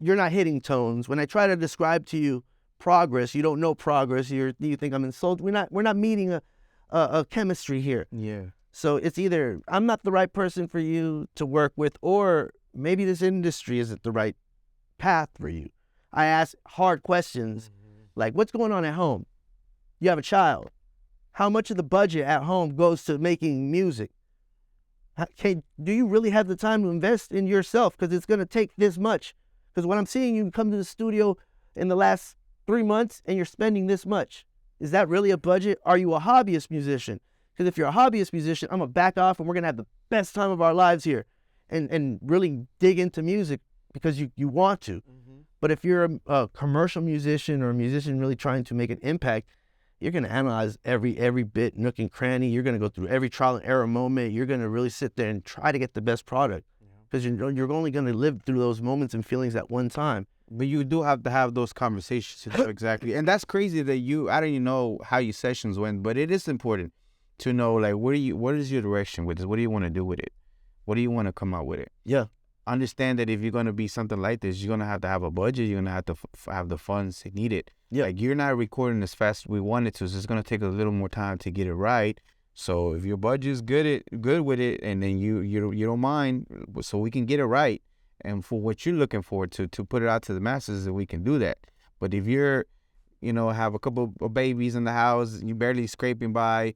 Speaker 3: You're not hitting tones. When I try to describe to you progress, you don't know progress. You think I'm insulted. We're not meeting a chemistry here.
Speaker 2: Yeah.
Speaker 3: So it's either I'm not the right person for you to work with, or maybe this industry isn't the right path for you. I ask hard questions like, what's going on at home? You have a child. How much of the budget at home goes to making music? Do you really have the time to invest in yourself? Because it's going to take this much. Because when I'm seeing you come to the studio in the last 3 months and you're spending this much, is that really a budget? Are you a hobbyist musician? Because if you're a hobbyist musician, I'm going to back off and we're going to have the best time of our lives here and really dig into music because you want to. But if you're a commercial musician or a musician really trying to make an impact, you're going to analyze every bit, nook and cranny. You're going to go through every trial and error moment. You're going to really sit there and try to get the best product because you're only going to live through those moments and feelings at one time.
Speaker 2: But you do have to have those conversations. Exactly. And that's crazy that I don't even know how your sessions went, but it is important to know, like, what is your direction with this? What do you want to do with it? What do you want to come out with it?
Speaker 3: Yeah.
Speaker 2: Understand that if you're going to be something like this, you're going to have a budget. You're going to have to have the funds needed.
Speaker 3: Yeah.
Speaker 2: Like, you're not recording as fast as we wanted to, so it's going to take a little more time to get it right. So if your budget's good with it, and then you don't mind, so we can get it right, and for what you're looking for to put it out to the masses, and we can do that. But if you're, have a couple of babies in the house, you barely scraping by,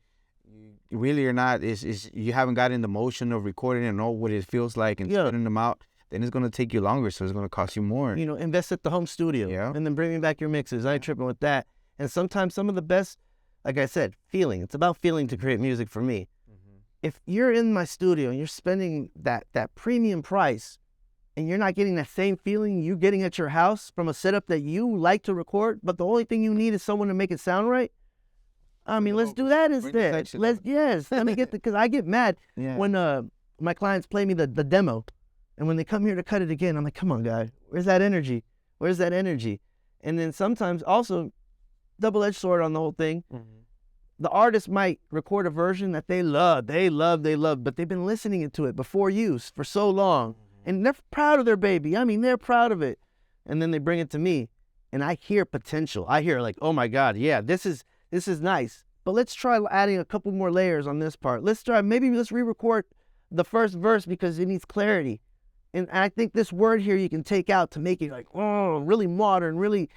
Speaker 2: you really are not. You haven't gotten the motion of recording and know what it feels like and putting them out. Then it's gonna take you longer, so it's gonna cost you more.
Speaker 3: Invest at the home studio, and then bring me back your mixes. I ain't tripping with that. And sometimes some of the best, like I said, feeling. It's about feeling to create music for me. If you're in my studio and you're spending that premium price, and you're not getting that same feeling you're getting at your house from a setup that you like to record, but the only thing you need is someone to make it sound right. I mean, let's do that instead. Let me get because I get mad when my clients play me the demo. And when they come here to cut it again, I'm like, come on, guy, where's that energy? Where's that energy? And then sometimes also, double-edged sword on the whole thing, the artist might record a version that they love, but they've been listening to it before use for so long. And they're proud of their baby. I mean, they're proud of it. And then they bring it to me, and I hear potential. I hear like, oh, my God, yeah, this is nice. But let's try adding a couple more layers on this part. Let's re-record the first verse because it needs clarity. And I think this word here you can take out to make it like, oh, really modern, really,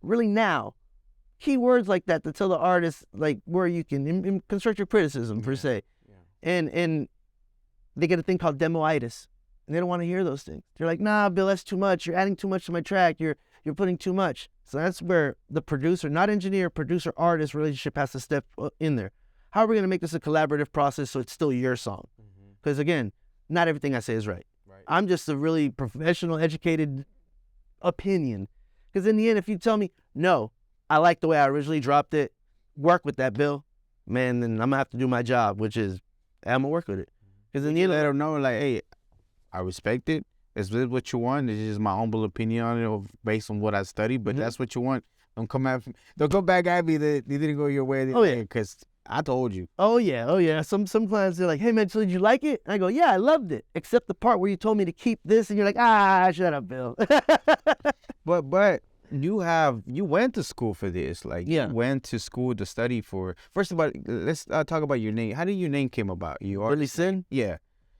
Speaker 3: really now. Key words like that to tell the artist like where you can construct your criticism per se. And they get a thing called demoitis. And they don't want to hear those things. They're like, nah, Bill, that's too much. You're adding too much to my track. You're putting too much. So that's where the producer, not engineer, producer-artist relationship has to step in there. How are we going to make this a collaborative process so it's still your song? Because again, not everything I say is right. I'm just a really professional, educated opinion. Because in the end, if you tell me, no, I like the way I originally dropped it, work with that, Bill, man, then I'm going to have to do my job, which is, I'm going to work with it. Because in the end,
Speaker 2: let them know, like, hey, I respect it. Is this what you want? It's just my humble opinion on it based on what I studied, but that's what you want. Don't come back at me that you didn't go your way. Because I told you.
Speaker 3: Oh, yeah. Some clients, they're like, hey, man, so did you like it? And I go, yeah, I loved it, except the part where you told me to keep this, and you're like, shut up, Bill.
Speaker 2: But you went to school for this. Like, you went to school to study for. First of all, let's talk about your name. How did your name came about?
Speaker 3: Billy Syn?
Speaker 2: Yeah.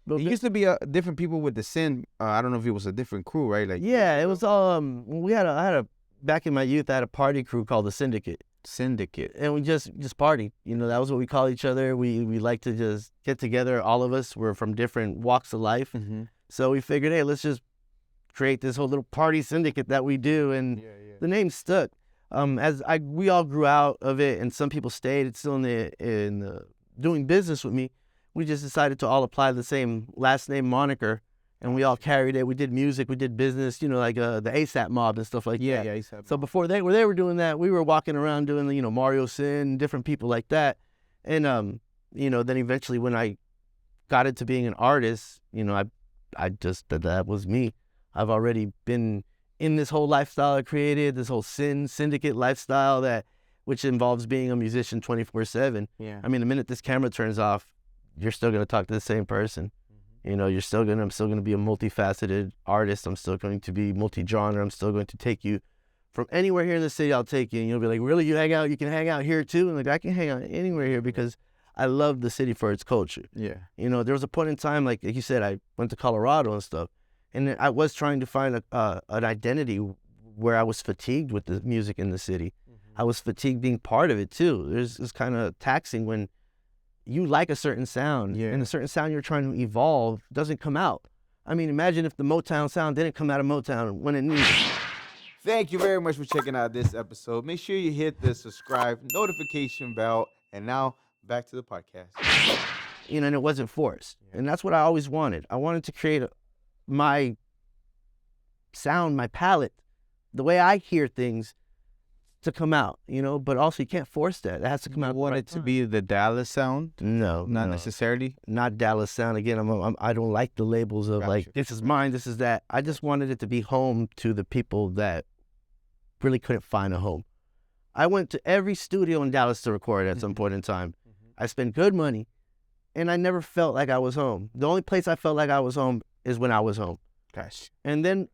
Speaker 2: It used to be different people with the Syn. I don't know if it was a different crew, right? Like
Speaker 3: Yeah, it was all. I had a back in my youth. I had a party crew called the Syndicate. And we just party. You know, that was what we call each other. We like to just get together. All of us were from different walks of life.
Speaker 2: Mm-hmm.
Speaker 3: So we figured, hey, let's just create this whole little party syndicate that we do. And the name stuck. We all grew out of it, and some people stayed. It's still in the doing business with me. We just decided to all apply the same last name moniker. And we all carried it. We did music. We did business, you know, like the ASAP mob and stuff like that.
Speaker 2: Yeah, ASAP.
Speaker 3: So before they were doing that, we were walking around doing, you know, Mario Syn, different people like that. And, you know, then eventually when I got into being an artist, you know, I just, that was me. I've already been in this whole lifestyle I created, this whole syndicate lifestyle which involves being a musician 24/7.
Speaker 2: Yeah.
Speaker 3: I mean, the minute this camera turns off, you're still going to talk to the same person. You know, I'm still gonna be a multifaceted artist. I'm still going to be multi-genre. I'm still going to take you from anywhere here in the city. I'll take you, and you'll be like, really? You can hang out here too? And like, I can hang out anywhere here because I love the city for its culture.
Speaker 2: Yeah.
Speaker 3: You know, there was a point in time, like you said, I went to Colorado and stuff, and I was trying to find an identity where I was fatigued with the music in the city. I was fatigued being part of it too. It's kind of taxing when you like a certain sound, and a certain sound you're trying to evolve doesn't come out. I mean, imagine if the Motown sound didn't come out of Motown when it needed.
Speaker 2: Thank you very much for checking out this episode. Make sure you hit the subscribe, notification bell, and now back to the podcast.
Speaker 3: You know, and it wasn't forced. And that's what I always wanted. I wanted to create my sound, my palette, the way I hear things to come out, you know, but also you can't force that. It has to come out.
Speaker 2: You want it to be the Dallas sound?
Speaker 3: No,
Speaker 2: not necessarily.
Speaker 3: Not Dallas sound. Again, I don't like the labels of like, this is mine, this is that. I just wanted it to be home to the people that really couldn't find a home. I went to every studio in Dallas to record at some point in time. I spent good money, and I never felt like I was home. The only place I felt like I was home is when I was home.
Speaker 2: Gosh.
Speaker 3: And then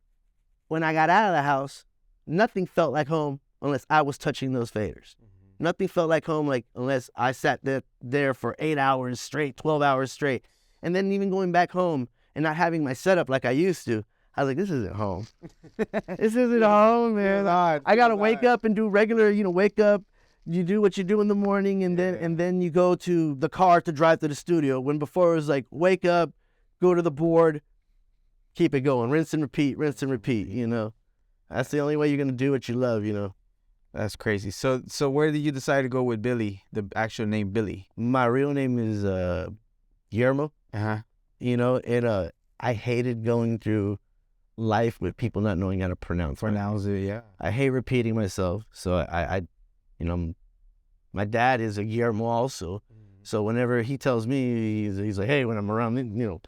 Speaker 3: when I got out of the house, nothing felt like home unless I was touching those faders. Nothing felt like home unless I sat there for 8 hours straight, 12 hours straight. And then even going back home and not having my setup like I used to, I was like, this isn't home. This isn't home, man. I got to wake up and do regular, you know, wake up, you do what you do in the morning, and then you go to the car to drive to the studio. When before it was like, wake up, go to the board, keep it going, rinse and repeat, you know. That's the only way you're going to do what you love, you know.
Speaker 2: That's crazy. So where did you decide to go with Billy, the actual name Billy?
Speaker 3: My real name is Guillermo. You know, and I hated going through life with people not knowing how to pronounce
Speaker 2: it. Yeah.
Speaker 3: I hate repeating myself. So I you know, my dad is a Guillermo also. So whenever he tells me, he's like, hey, when I'm around, you know,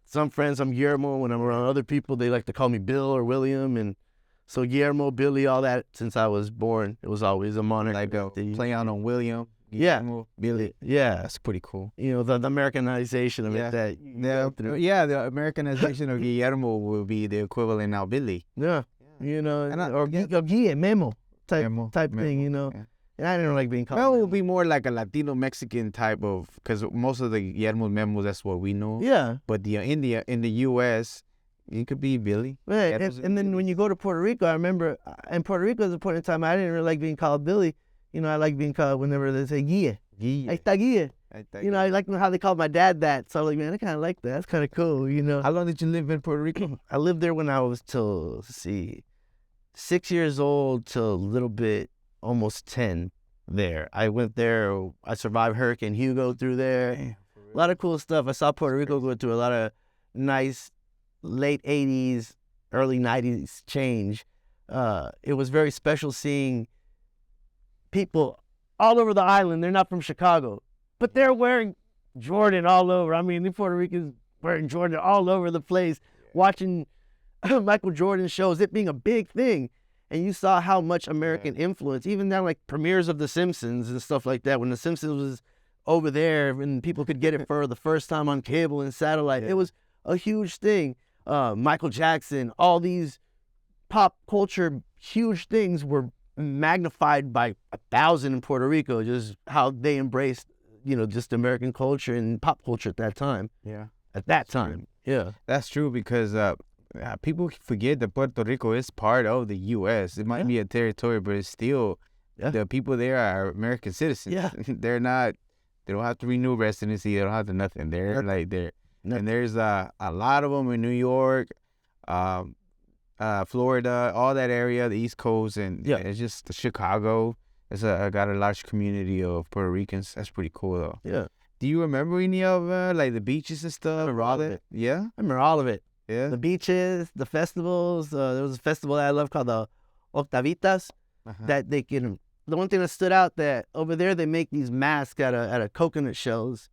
Speaker 3: some friends I'm Guillermo. When I'm around other people, they like to call me Bill or William, and so Guillermo, Billy, all that, since I was born, it was always a moniker.
Speaker 2: Like a play out on William, Guillermo, Billy.
Speaker 3: Yeah.
Speaker 2: That's pretty cool.
Speaker 3: You know, the Americanization of it that
Speaker 2: the Americanization of Guillermo will be the equivalent now, Billy.
Speaker 3: Yeah. You know, or Memo type thing, you know. Yeah. And I didn't like being called
Speaker 2: Memo would be more like a Latino Mexican type of, because most of the Guillermo Memos, that's what we know.
Speaker 3: Yeah.
Speaker 2: But in the U.S., it could be Billy.
Speaker 3: Right. And then when you go to Puerto Rico, I remember in Puerto Rico, at a point in time, I didn't really like being called Billy. You know, I like being called whenever they say Guille. Ahí está Guille. You know, I like how they called my dad that. So I was like, man, I kind of like that. That's kind of cool, you know.
Speaker 2: How long did you live in Puerto Rico?
Speaker 3: I lived there when I was till, 6 years old till a little bit, almost 10 there. I went there. I survived Hurricane Hugo through there. Damn, a lot of cool stuff. I saw Puerto Rico go through a lot of nice late 80s, early 90s change. It was very special seeing people all over the island. They're not from Chicago, but they're wearing Jordan all over. I mean, the Puerto Ricans wearing Jordan all over the place, watching Michael Jordan shows, it being a big thing. And you saw how much American influence, even down like premieres of The Simpsons and stuff like that, when The Simpsons was over there and people could get it for the first time on cable and satellite. It was a huge thing. Michael Jackson, all these pop culture huge things were magnified by 1,000 in Puerto Rico, just how they embraced, you know, just American culture and pop culture at that time.
Speaker 2: Yeah.
Speaker 3: at that time. Yeah.
Speaker 2: That's true because people forget that Puerto Rico is part of the U.S. It might be a territory, but it's still the people there are American citizens.
Speaker 3: Yeah.
Speaker 2: They're not. They don't have to renew residency. They don't have to nothing. They're like there. And there's a lot of them in New York, Florida, all that area, the East Coast, and it's just Chicago. I got a large community of Puerto Ricans. That's pretty cool though.
Speaker 3: Yeah.
Speaker 2: Do you remember any of like the beaches and stuff?
Speaker 3: I remember all of it.
Speaker 2: Yeah.
Speaker 3: I remember all of it.
Speaker 2: Yeah.
Speaker 3: The beaches, the festivals. There was a festival that I love called the Octavitas. That they can. The one thing that stood out that over there they make these masks out of coconut shells.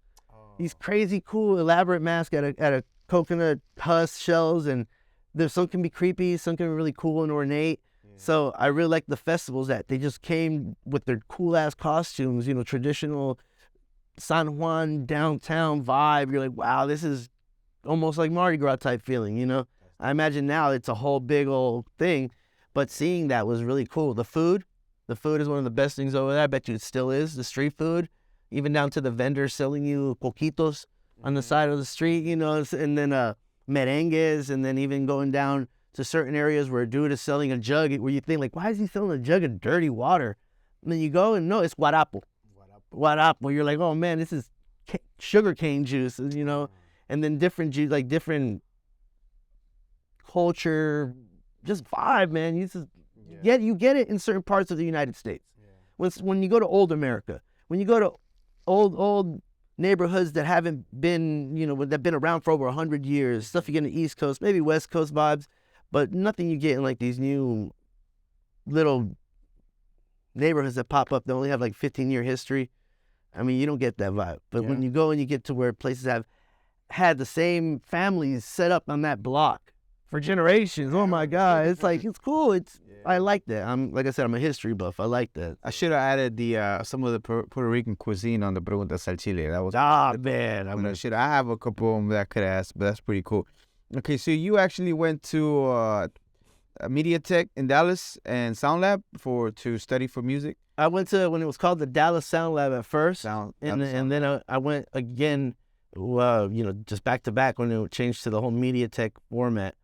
Speaker 3: These crazy cool elaborate masks out of coconut husk shells, and there's some can be creepy, some can be really cool and ornate. So I really like the festivals that they just came with their cool ass costumes, you know, traditional San Juan downtown vibe. You're like, wow, this is almost like Mardi Gras type feeling, you know. I imagine now it's a whole big old thing, but seeing that was really cool. The food is one of the best things over there. I bet you it still is. The street food, even down to the vendors selling you coquitos on the side of the street, you know, and then merengues, and then even going down to certain areas where a dude is selling a jug where you think like, why is he selling a jug of dirty water? And then you go and no, it's guarapo. Guarapo. You're like, oh man, this is sugar cane juice, you know, and then different juice, like different culture, just vibe, man. You get it in certain parts of the United States. When you go to old America, when you go to old neighborhoods that haven't been, you know, that been around for over 100 years, stuff you get in the East Coast, maybe West Coast vibes, but nothing you get in like these new little neighborhoods that pop up that only have like 15-year history. I mean, you don't get that vibe. But when you go and you get to where places have had the same families set up on that block for generations, oh my God, it's like, it's cool. I like that. Like I said, I'm a history buff. I like that.
Speaker 2: I should have added the some of the Puerto Rican cuisine on the Preguntas al Chile. That was
Speaker 3: man.
Speaker 2: I have a couple of them that I could ask, but that's pretty cool. Okay, so you actually went to Media Tech in Dallas and Sound Lab to study for music?
Speaker 3: I went to when it was called the Dallas Sound Lab at first, and then I went again, you know, just back to back when it changed to the whole Media Tech format.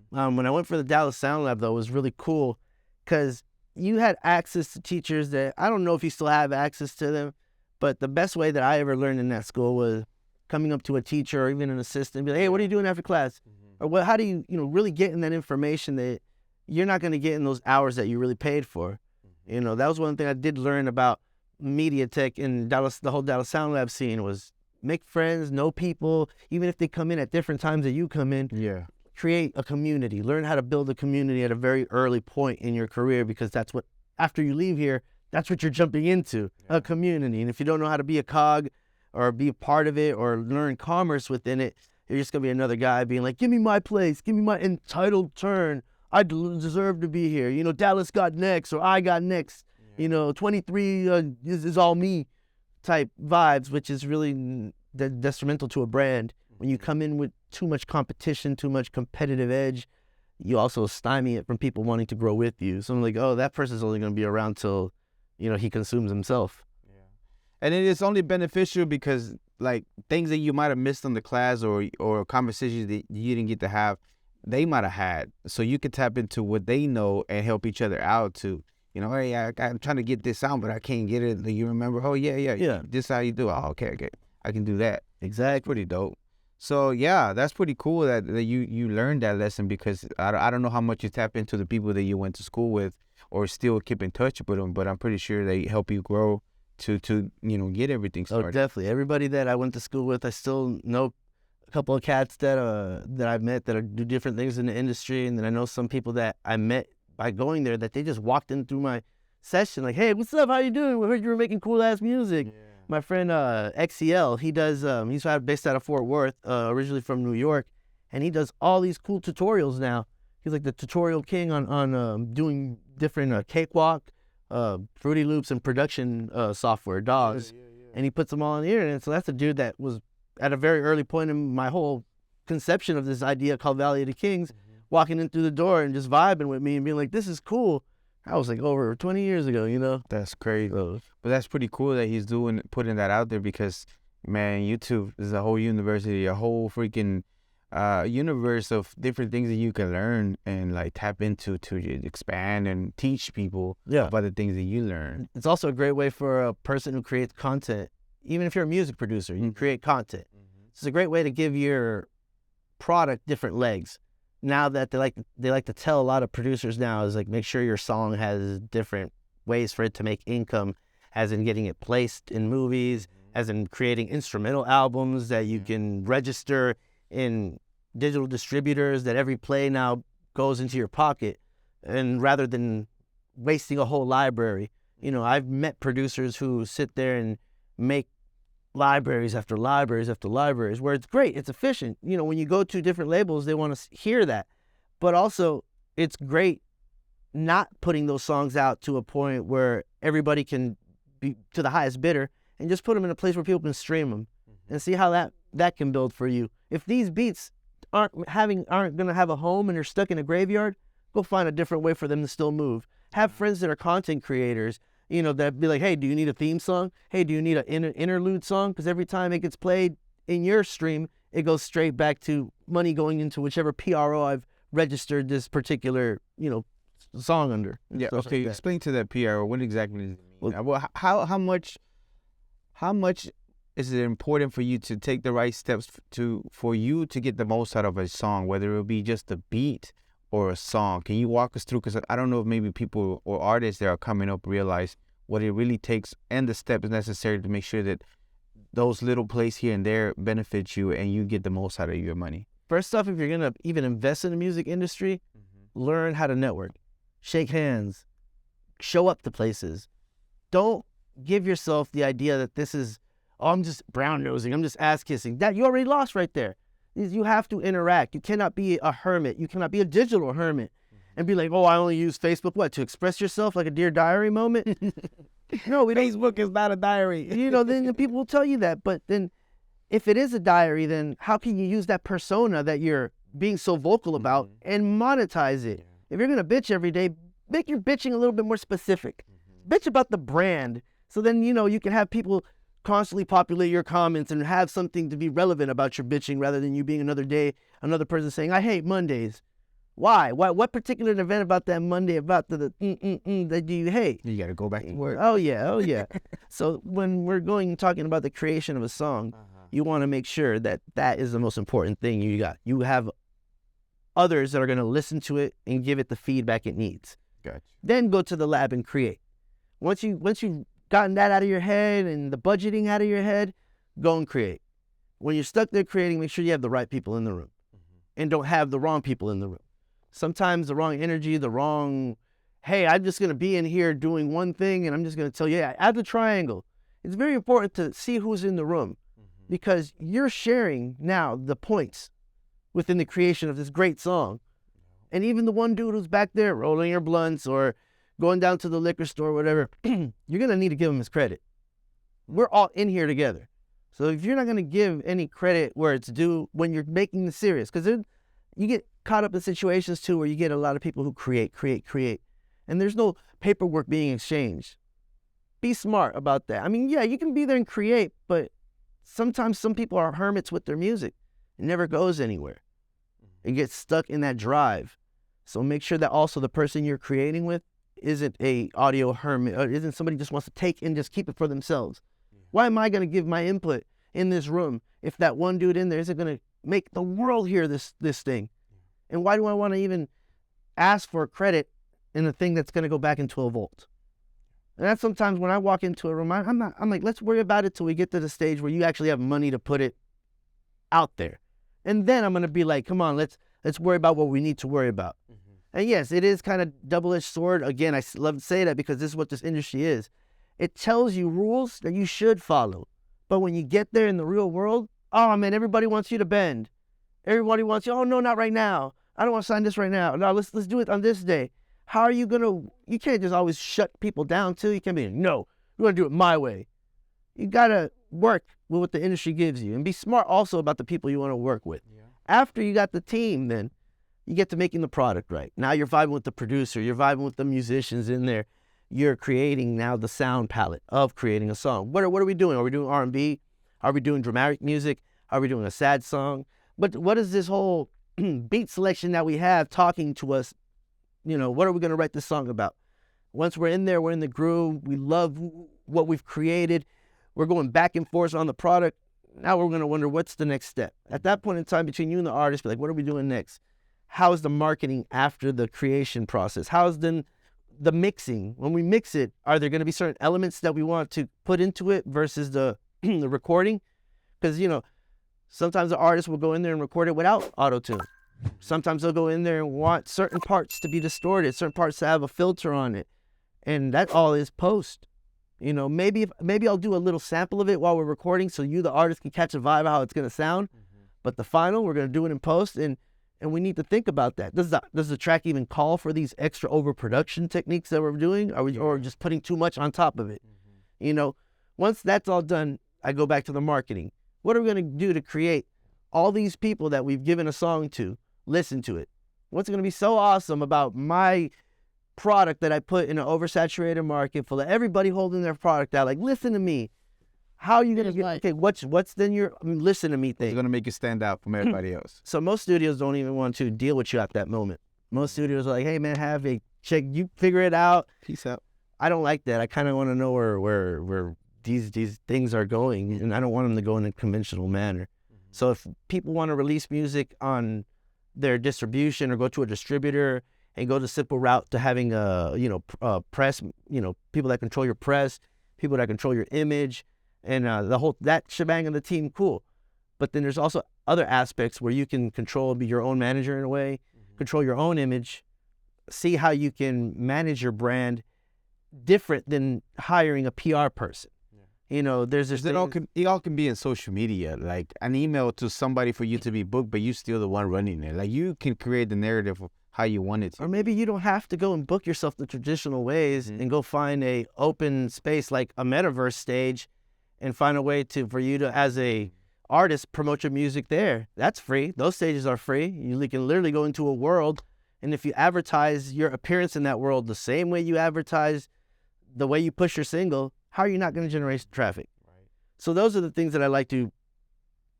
Speaker 3: When I went for the Dallas Sound Lab, though, it was really cool because you had access to teachers that I don't know if you still have access to them, but the best way that I ever learned in that school was coming up to a teacher or even an assistant and be like, hey, what are you doing after class? Or how do you, really get in that information that you're not going to get in those hours that you really paid for? You know, that was one thing I did learn about Media Tech in Dallas, the whole Dallas Sound Lab scene was make friends, know people, even if they come in at different times that you come in.
Speaker 2: Yeah.
Speaker 3: Create a community, learn how to build a community at a very early point in your career, because that's what, after you leave here, that's what you're jumping into, a community. And if you don't know how to be a cog or be a part of it or learn commerce within it, you're just going to be another guy being like, give me my place, give me my entitled turn. I deserve to be here. You know, Dallas got next or I got next. You know, 23 is all me type vibes, which is really detrimental to a brand. When you come in with too much competition, too much competitive edge, you also stymie it from people wanting to grow with you. So I'm like, oh, that person's only going to be around till, he consumes himself.
Speaker 2: Yeah. And it is only beneficial because, like, things that you might have missed on the class or conversations that you didn't get to have, they might have had. So you could tap into what they know and help each other out to, hey, I'm trying to get this sound, but I can't get it. You remember? Oh, yeah. This is how you do it. Oh, okay. I can do that.
Speaker 3: Exactly.
Speaker 2: Pretty dope. So, yeah, that's pretty cool that you learned that lesson, because I don't know how much you tap into the people that you went to school with or still keep in touch with them, but I'm pretty sure they help you grow to get everything started.
Speaker 3: Oh, definitely. Everybody that I went to school with, I still know a couple of cats that I've met that do different things in the industry, and then I know some people that I met by going there that they just walked in through my session like, hey, what's up? How you doing? We heard you were making cool-ass music. Yeah. My friend XCL, he does. He's based out of Fort Worth, originally from New York, and he does all these cool tutorials now. He's like the tutorial king on doing different cakewalk, Fruity Loops, and production software, DAWs, and he puts them all on the internet. So that's a dude that was at a very early point in my whole conception of this idea called Valley of the Kings, walking in through the door and just vibing with me and being like, this is cool. I was like over 20 years ago,
Speaker 2: That's crazy. But that's pretty cool that he's putting that out there, because Man, YouTube is a whole university, a whole freaking universe of different things that you can learn and like tap into to expand and teach people about the things that you learn.
Speaker 3: It's also a great way for a person who creates content. Even if you're a music producer, you create content. It's a great way to give your product different legs. Now that they like to tell a lot of producers now is like, make sure your song has different ways for it to make income, as in getting it placed in movies, as in creating instrumental albums that you can register in digital distributors, that every play now goes into your pocket. And rather than wasting a whole library, I've met producers who sit there and make libraries after libraries after libraries, where it's great, it's efficient. When you go to different labels, they want to hear that. But also, it's great not putting those songs out to a point where everybody can be to the highest bidder, and just put them in a place where people can stream them and see how that can build for you. If these beats aren't going to have a home and they're stuck in a graveyard, go find a different way for them to still move. Have friends that are content creators, that be like, hey, do you need a theme song? Hey, do you need an interlude song? Because every time it gets played in your stream, it goes straight back to money going into whichever PRO I've registered this particular, song under.
Speaker 2: Yeah, okay, explain to that PRO, what exactly does it mean? Well, how much is it important for you to take the right steps for you to get the most out of a song, whether it be just a beat or a song? Can you walk us through? Because I don't know if maybe people or artists that are coming up realize what it really takes and the steps necessary to make sure that those little plays here and there benefit you and you get the most out of your money.
Speaker 3: First off, if you're going to even invest in the music industry, learn how to network, shake hands, show up to places. Don't give yourself the idea that this is, I'm just brown nosing, I'm just ass kissing. That you already lost right there. You have to interact. You cannot be a hermit. You cannot be a digital hermit and be like, oh, I only use Facebook, to express yourself, like a Dear Diary moment? No,
Speaker 2: Facebook is not a diary.
Speaker 3: Then people will tell you that. But then if it is a diary, then how can you use that persona that you're being so vocal about and monetize it? If you're going to bitch every day, make your bitching a little bit more specific. Bitch about the brand. So then, you can have people constantly populate your comments and have something to be relevant about your bitching, rather than you being another person saying, I hate Mondays. Why? What particular event about that Monday, about the that do you hate?
Speaker 2: You got to go back to work.
Speaker 3: Oh yeah. So when we're talking about the creation of a song, you want to make sure that is the most important thing you got. You have others that are going to listen to it and give it the feedback it needs.
Speaker 2: Gotcha.
Speaker 3: Then go to the lab and create. Once you've gotten that out of your head and the budgeting out of your head, go and create. When you're stuck there creating, make sure you have the right people in the room and don't have the wrong people in the room. Sometimes the wrong energy, hey, I'm just going to be in here doing one thing and I'm just going to tell you, add the triangle. It's very important to see who's in the room because you're sharing now the points within the creation of this great song. And even the one dude who's back there rolling your blunts or going down to the liquor store or whatever, you're going to need to give him his credit. We're all in here together. So if you're not going to give any credit where it's due when you're making this serious, because you get caught up in situations too where you get a lot of people who create, and there's no paperwork being exchanged. Be smart about that. I mean, yeah, you can be there and create, but sometimes some people are hermits with their music. It never goes anywhere. It gets stuck in that drive. So make sure that also the person you're creating with isn't a audio hermit, or isn't somebody just wants to take and just keep it for themselves. Why am I going to give my input in this room if that one dude in there isn't going to make the world hear this thing? And why do I want to even ask for credit in a thing that's going to go back in 12 volts? And that's sometimes when I walk into a room, I'm like, let's worry about it till we get to the stage where you actually have money to put it out there. And then I'm going to be like, come on, let's worry about what we need to worry about. And yes, it is kind of double-edged sword. Again, I love to say that because this is what this industry is. It tells you rules that you should follow. But when you get there in the real world, oh man, everybody wants you to bend. Everybody wants you, oh no, not right now. I don't want to sign this right now. No, let's do it on this day. How are you going to, you can't just always shut people down too. You can't be, no, we're going to do it my way. You got to work with what the industry gives you and be smart also about the people you want to work with. Yeah. After you got the team, then you get to making the product right. Now you're vibing with the producer. You're vibing with the musicians in there. You're creating now the sound palette of creating a song. What are we doing? Are we doing R&B? Are we doing dramatic music? Are we doing a sad song? But what is this whole beat selection that we have talking to us? What are we going to write this song about? Once we're in there, we're in the groove. We love what we've created. We're going back and forth on the product. Now we're going to wonder what's the next step. At that point in time, between you and the artist, be like, what are we doing next? How's the marketing after the creation process? How's then the mixing? When we mix it, are there going to be certain elements that we want to put into it versus the the recording? Because, sometimes the artist will go in there and record it without auto-tune. Sometimes they'll go in there and want certain parts to be distorted, certain parts to have a filter on it. And that all is post. Maybe I'll do a little sample of it while we're recording so you, the artist, can catch a vibe of how it's going to sound. But the final, we're going to do it in post, and we need to think about that. Does the track even call for these extra overproduction techniques that we're doing? Or just putting too much on top of it? Once that's all done, I go back to the marketing. What are we going to do to create all these people that we've given a song to listen to it? What's going to be so awesome about my product that I put in an oversaturated market full of everybody holding their product out? Like, listen to me. How are you going to get, okay, what's then your listen to me thing?
Speaker 2: It's going to make you stand out from everybody else.
Speaker 3: So most studios don't even want to deal with you at that moment. Most studios are like, hey man, have a check, you figure it out.
Speaker 2: Peace out.
Speaker 3: I don't like that. I kind of want to know where these things are going, and I don't want them to go in a conventional manner. So if people want to release music on their distribution or go to a distributor and go the simple route to having press, people that control your press, people that control your image, and that shebang of the team, cool. But then there's also other aspects where you can control, be your own manager in a way, control your own image, see how you can manage your brand different than hiring a PR person. There's this.
Speaker 2: It all can be in social media, like an email to somebody for you to be booked, but you still the one running it. Like, you can create the narrative of how you want it to.
Speaker 3: Or maybe you don't have to go and book yourself the traditional ways and go find a open space like a Metaverse stage and find a way for you to, as a artist, promote your music there. That's free. Those stages are free. You can literally go into a world, and if you advertise your appearance in that world the same way you advertise the way you push your single, how are you not going to generate traffic? Right. So those are the things that I like to,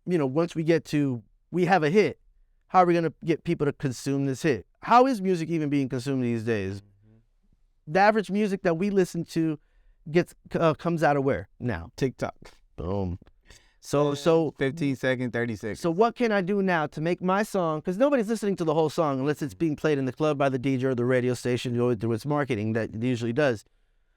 Speaker 3: once we have a hit, how are we going to get people to consume this hit? How is music even being consumed these days? The average music that we listen to comes out of where now?
Speaker 2: TikTok.
Speaker 3: Boom. So
Speaker 2: 15 seconds, 30 seconds.
Speaker 3: So what can I do now to make my song? Because nobody's listening to the whole song unless it's being played in the club by the DJ or the radio station through its marketing that it usually does.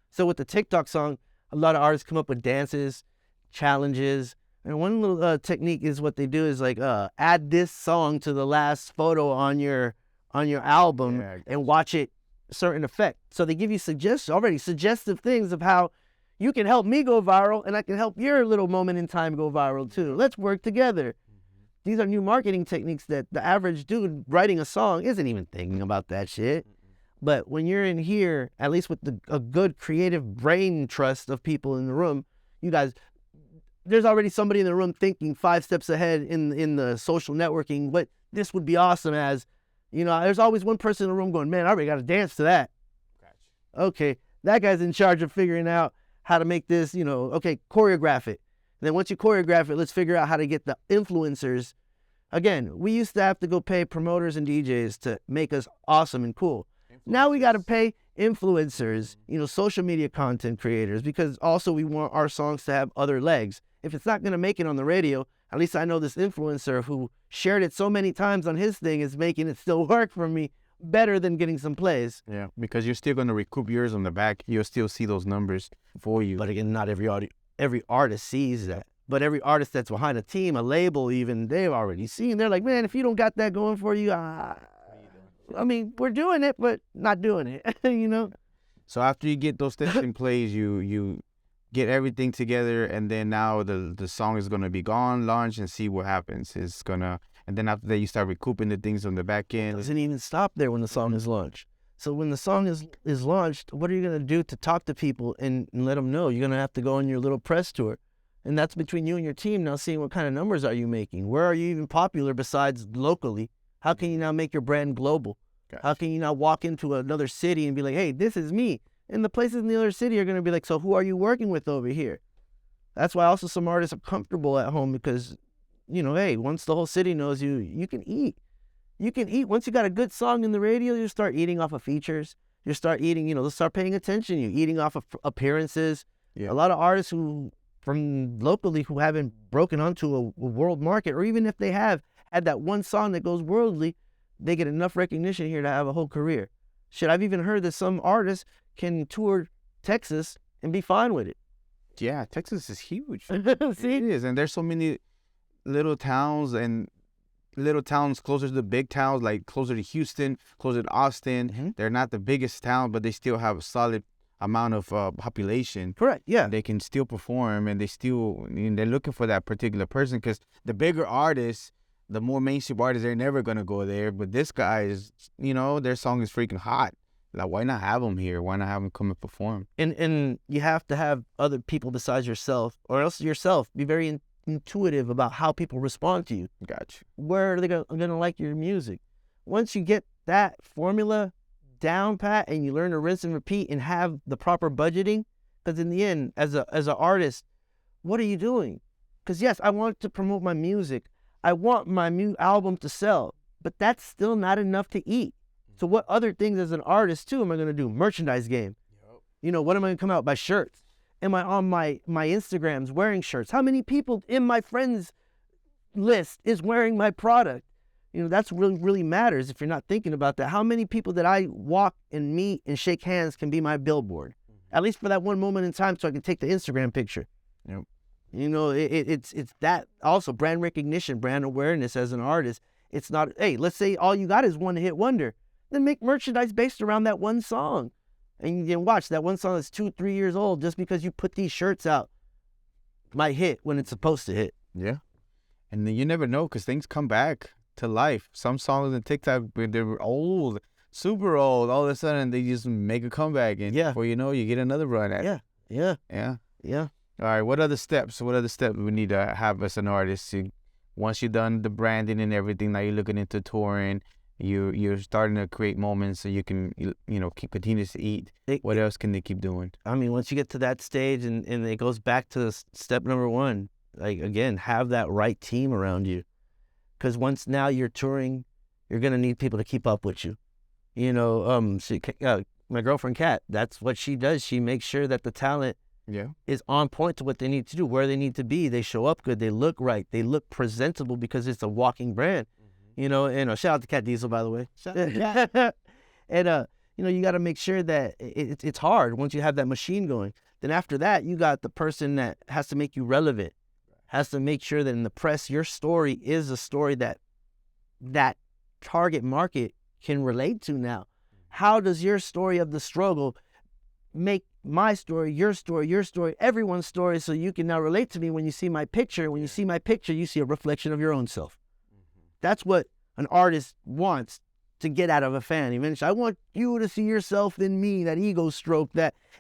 Speaker 3: So with the TikTok song, a lot of artists come up with dances, challenges, and one little technique is what they do is like add this song to the last photo on your album and watch it certain effect. So they give you suggestive things of how you can help me go viral, and I can help your little moment in time go viral too. Let's work together. These are new marketing techniques that the average dude writing a song isn't even thinking about that shit. But when you're in here, at least with a good creative brain trust of people in the room, you guys, there's already somebody in the room thinking 5 steps ahead in the social networking what this would be awesome as. There's always one person in the room going, man, I already got to dance to that. Gotcha. Okay, that guy's in charge of figuring out how to make this, choreograph it. And then once you choreograph it, let's figure out how to get the influencers. Again, we used to have to go pay promoters and DJs to make us awesome and cool. Now we got to pay influencers, social media content creators, because also we want our songs to have other legs. If it's not going to make it on the radio, at least I know this influencer who shared it so many times on his thing is making it still work for me better than getting some plays.
Speaker 2: Yeah, because you're still going to recoup yours on the back. You'll still see those numbers for you.
Speaker 3: But again, not every artist sees that. But every artist that's behind a team, a label even, they've already seen. They're like, man, if you don't got that going for you, we're doing it, but not doing it,
Speaker 2: So after you get those testing plays, you get everything together, and then now the song is going to be gone, launched, and see what happens. And then after that, you start recouping the things on the back end.
Speaker 3: It doesn't even stop there when the song is launched. So when the song is launched, what are you going to do to talk to people and let them know? You're going to have to go on your little press tour. And that's between you and your team now, seeing what kind of numbers are you making? Where are you even popular besides locally? How can you now make your brand global? Gotcha. How can you now walk into another city and be like, hey, this is me? And the places in the other city are going to be like, so who are you working with over here? That's why also some artists are comfortable at home because, hey, once the whole city knows you, you can eat. You can eat. Once you got a good song in the radio, you start eating off of features. You start eating, they'll start paying attention. You eating off of appearances.
Speaker 2: Yeah.
Speaker 3: A lot of artists from locally who haven't broken onto a world market, or even if they have had that one song that goes worldly, they get enough recognition here to have a whole career. Shit, I've even heard that some artists can tour Texas and be fine with it.
Speaker 2: Yeah, Texas is huge.
Speaker 3: See?
Speaker 2: It is, and there's so many little towns closer to the big towns, like closer to Houston, closer to Austin.
Speaker 3: Mm-hmm.
Speaker 2: They're not the biggest town, but they still have a solid amount of population.
Speaker 3: Correct, yeah.
Speaker 2: They can still perform, and they're looking for that particular person, because the bigger artists, the more mainstream artists, they're never going to go there. But this guy is, their song is freaking hot. Like, why not have them here? Why not have them come and perform?
Speaker 3: And you have to have other people besides yourself, or else yourself be very intuitive about how people respond to you.
Speaker 2: Got you.
Speaker 3: Where are they going to like your music? Once you get that formula down pat and you learn to rinse and repeat and have the proper budgeting, because in the end, as an artist, what are you doing? Because yes, I want to promote my music. I want my new album to sell, but that's still not enough to eat. So what other things as an artist too am I going to do? Merchandise game. Yep. What am I going to come out by shirts? Am I on my Instagrams wearing shirts? How many people in my friends list is wearing my product? That's really, really matters if you're not thinking about that. How many people that I walk and meet and shake hands can be my billboard? Mm-hmm. At least for that one moment in time so I can take the Instagram picture.
Speaker 2: Yep.
Speaker 3: It's that also brand recognition, brand awareness as an artist. It's not, hey, let's say all you got is one hit wonder. Then make merchandise based around that one song. And you can watch that one song that's 2-3 years old just because you put these shirts out might hit when it's supposed to hit.
Speaker 2: Yeah. And then you never know, because things come back to life. Some songs in TikTok, when they were old, super old, all of a sudden they just make a comeback. And before you know, you get another run at it.
Speaker 3: Yeah.
Speaker 2: All right. What other steps we need to have as an artist? Once you've done the branding and everything, now you're looking into touring. You're starting to create moments so you can continue to eat. What else can they keep doing?
Speaker 3: I mean, once you get to that stage, and it goes back to step number one, like, again, have that right team around you. Because once now you're touring, you're gonna need people to keep up with you. My girlfriend Kat, that's what she does. She makes sure that the talent is on point to what they need to do, where they need to be. They show up good, they look right, they look presentable, because it's a walking brand. And shout out to Cat Diesel, by the way. And you got to make sure that it's hard once you have that machine going. Then after that, you got the person that has to make you relevant, has to make sure that in the press, your story is a story that target market can relate to now. How does your story of the struggle make my story, your story, everyone's story, so you can now relate to me when you see my picture? When you see my picture, you see a reflection of your own self. That's what an artist wants to get out of a fan. Eventually, I want you to see yourself in me, that ego stroke,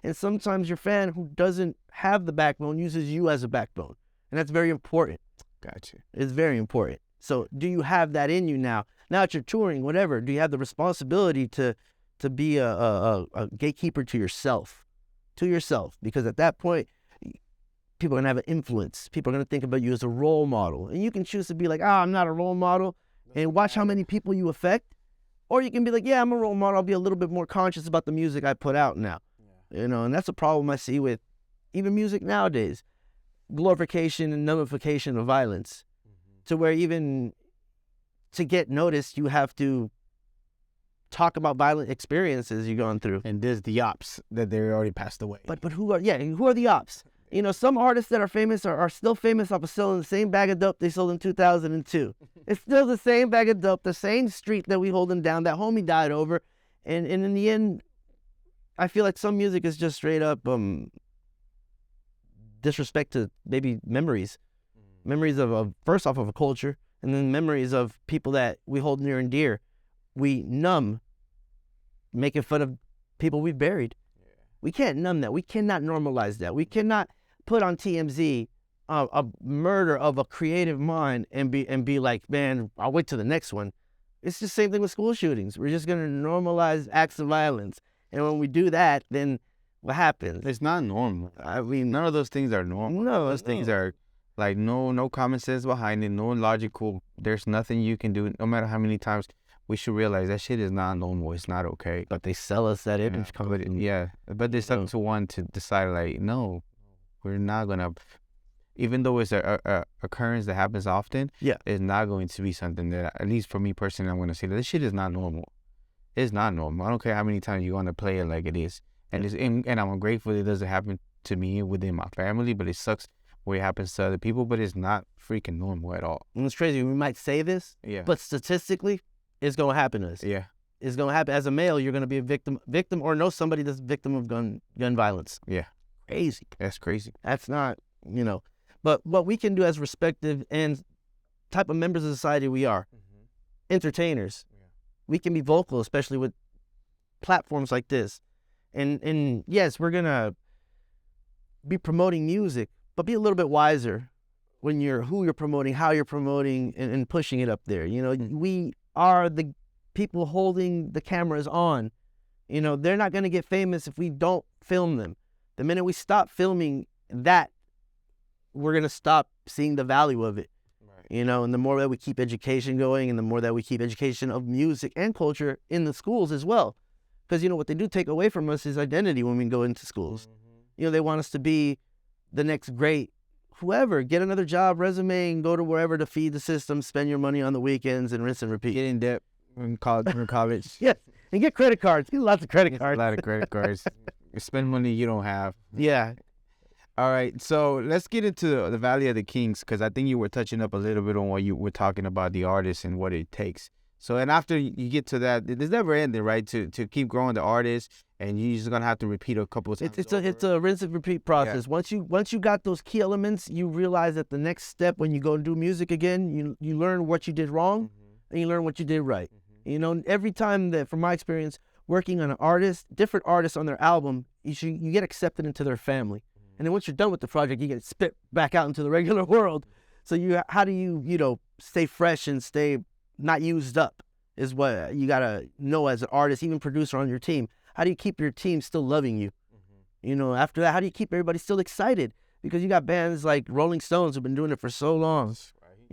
Speaker 3: and sometimes your fan who doesn't have the backbone uses you as a backbone. And that's very important.
Speaker 2: Gotcha.
Speaker 3: It's very important. So do you have that in you now? Now that you're touring, whatever, do you have the responsibility to be a gatekeeper to yourself? Because at that point, people are going to have an influence. People are going to think about you as a role model. And you can choose to be like, I'm not a role model, and watch how many people you affect. Or you can be like, yeah, I'm a role model. I'll be a little bit more conscious about the music I put out now. And that's a problem I see with even music nowadays. Glorification and nullification of violence. To where even to get noticed, you have to talk about violent experiences you've gone through.
Speaker 2: And there's the ops that they already passed away.
Speaker 3: But who are the ops? Some artists that are famous are still famous off of selling the same bag of dope they sold in 2002. It's still the same bag of dope, the same street that we holding down, that homie died over. And in the end, I feel like some music is just straight up disrespect to maybe memories. Memories of first off of a culture, and then memories of people that we hold near and dear. We numb, making fun of people we've buried. We can't numb that. We cannot normalize that. We cannot put on TMZ a murder of a creative mind and be like, man, I'll wait till the next one. It's the same thing with school shootings. We're just going to normalize acts of violence. And when we do that, then What happens?
Speaker 2: It's not normal.
Speaker 3: I mean,
Speaker 2: None of those things are normal.
Speaker 3: No,
Speaker 2: Those things are like no common sense behind it, no logical. There's nothing you can do, no matter how many times. We should realize that shit is not normal. It's not okay.
Speaker 3: But they sell us that image.
Speaker 2: But it's up to one to decide, like, no, we're not gonna. Even though it's a occurrence that happens often, it's not going to be something that, at least for me personally, I'm gonna say that this shit is not normal. It's not normal. I don't care how many times you're gonna play it like it is, and and I'm grateful it doesn't happen to me within my family, but it sucks where it happens to other people. But it's not freaking normal at all.
Speaker 3: And it's crazy. We might say this, but statistically, it's gonna happen to us.
Speaker 2: Yeah.
Speaker 3: It's gonna happen. As a male, you're gonna be a victim or know somebody that's a victim of gun violence.
Speaker 2: Yeah.
Speaker 3: Crazy.
Speaker 2: That's crazy.
Speaker 3: That's not, But what we can do as respective and type of members of society we are, entertainers, we can be vocal, especially with platforms like this. And yes, we're gonna be promoting music, but be a little bit wiser when who you're promoting, how you're promoting, and pushing it up there. We are the people holding the cameras on. They're not going to get famous if we don't film them. The minute we stop filming that, we're going to stop seeing the value of it. Right. And the more that we keep education going, and the more that we keep education of music and culture in the schools as well. Because, what they do take away from us is identity when we go into schools. They want us to be the next great whoever, get another job, resume, and go to wherever to feed the system, spend your money on the weekends, and rinse and repeat.
Speaker 2: Get in debt in college.
Speaker 3: Yes, and get credit cards. Get lots of credit cards.
Speaker 2: A lot of credit cards. Spend money you don't have.
Speaker 3: Yeah.
Speaker 2: All right, so let's get into the Valley of the Kings, because I think you were touching up a little bit on what you were talking about, the artist and what it takes. So, and after you get to that, it's never ending, right? To keep growing the artist, and you're just gonna have to repeat a couple of times.
Speaker 3: It's a rinse and repeat process. Yeah. Once you got those key elements, you realize that the next step when you go and do music again, you learn what you did wrong, and you learn what you did right. Every time that, from my experience, working on an artist, different artists on their album, you get accepted into their family, and then once you're done with the project, you get spit back out into the regular world. So how do you stay fresh and stay not used up is what you gotta know as an artist, even producer on your team. How do you keep your team still loving you? After that, how do you keep everybody still excited? Because you got bands like Rolling Stones who've been doing it for so long.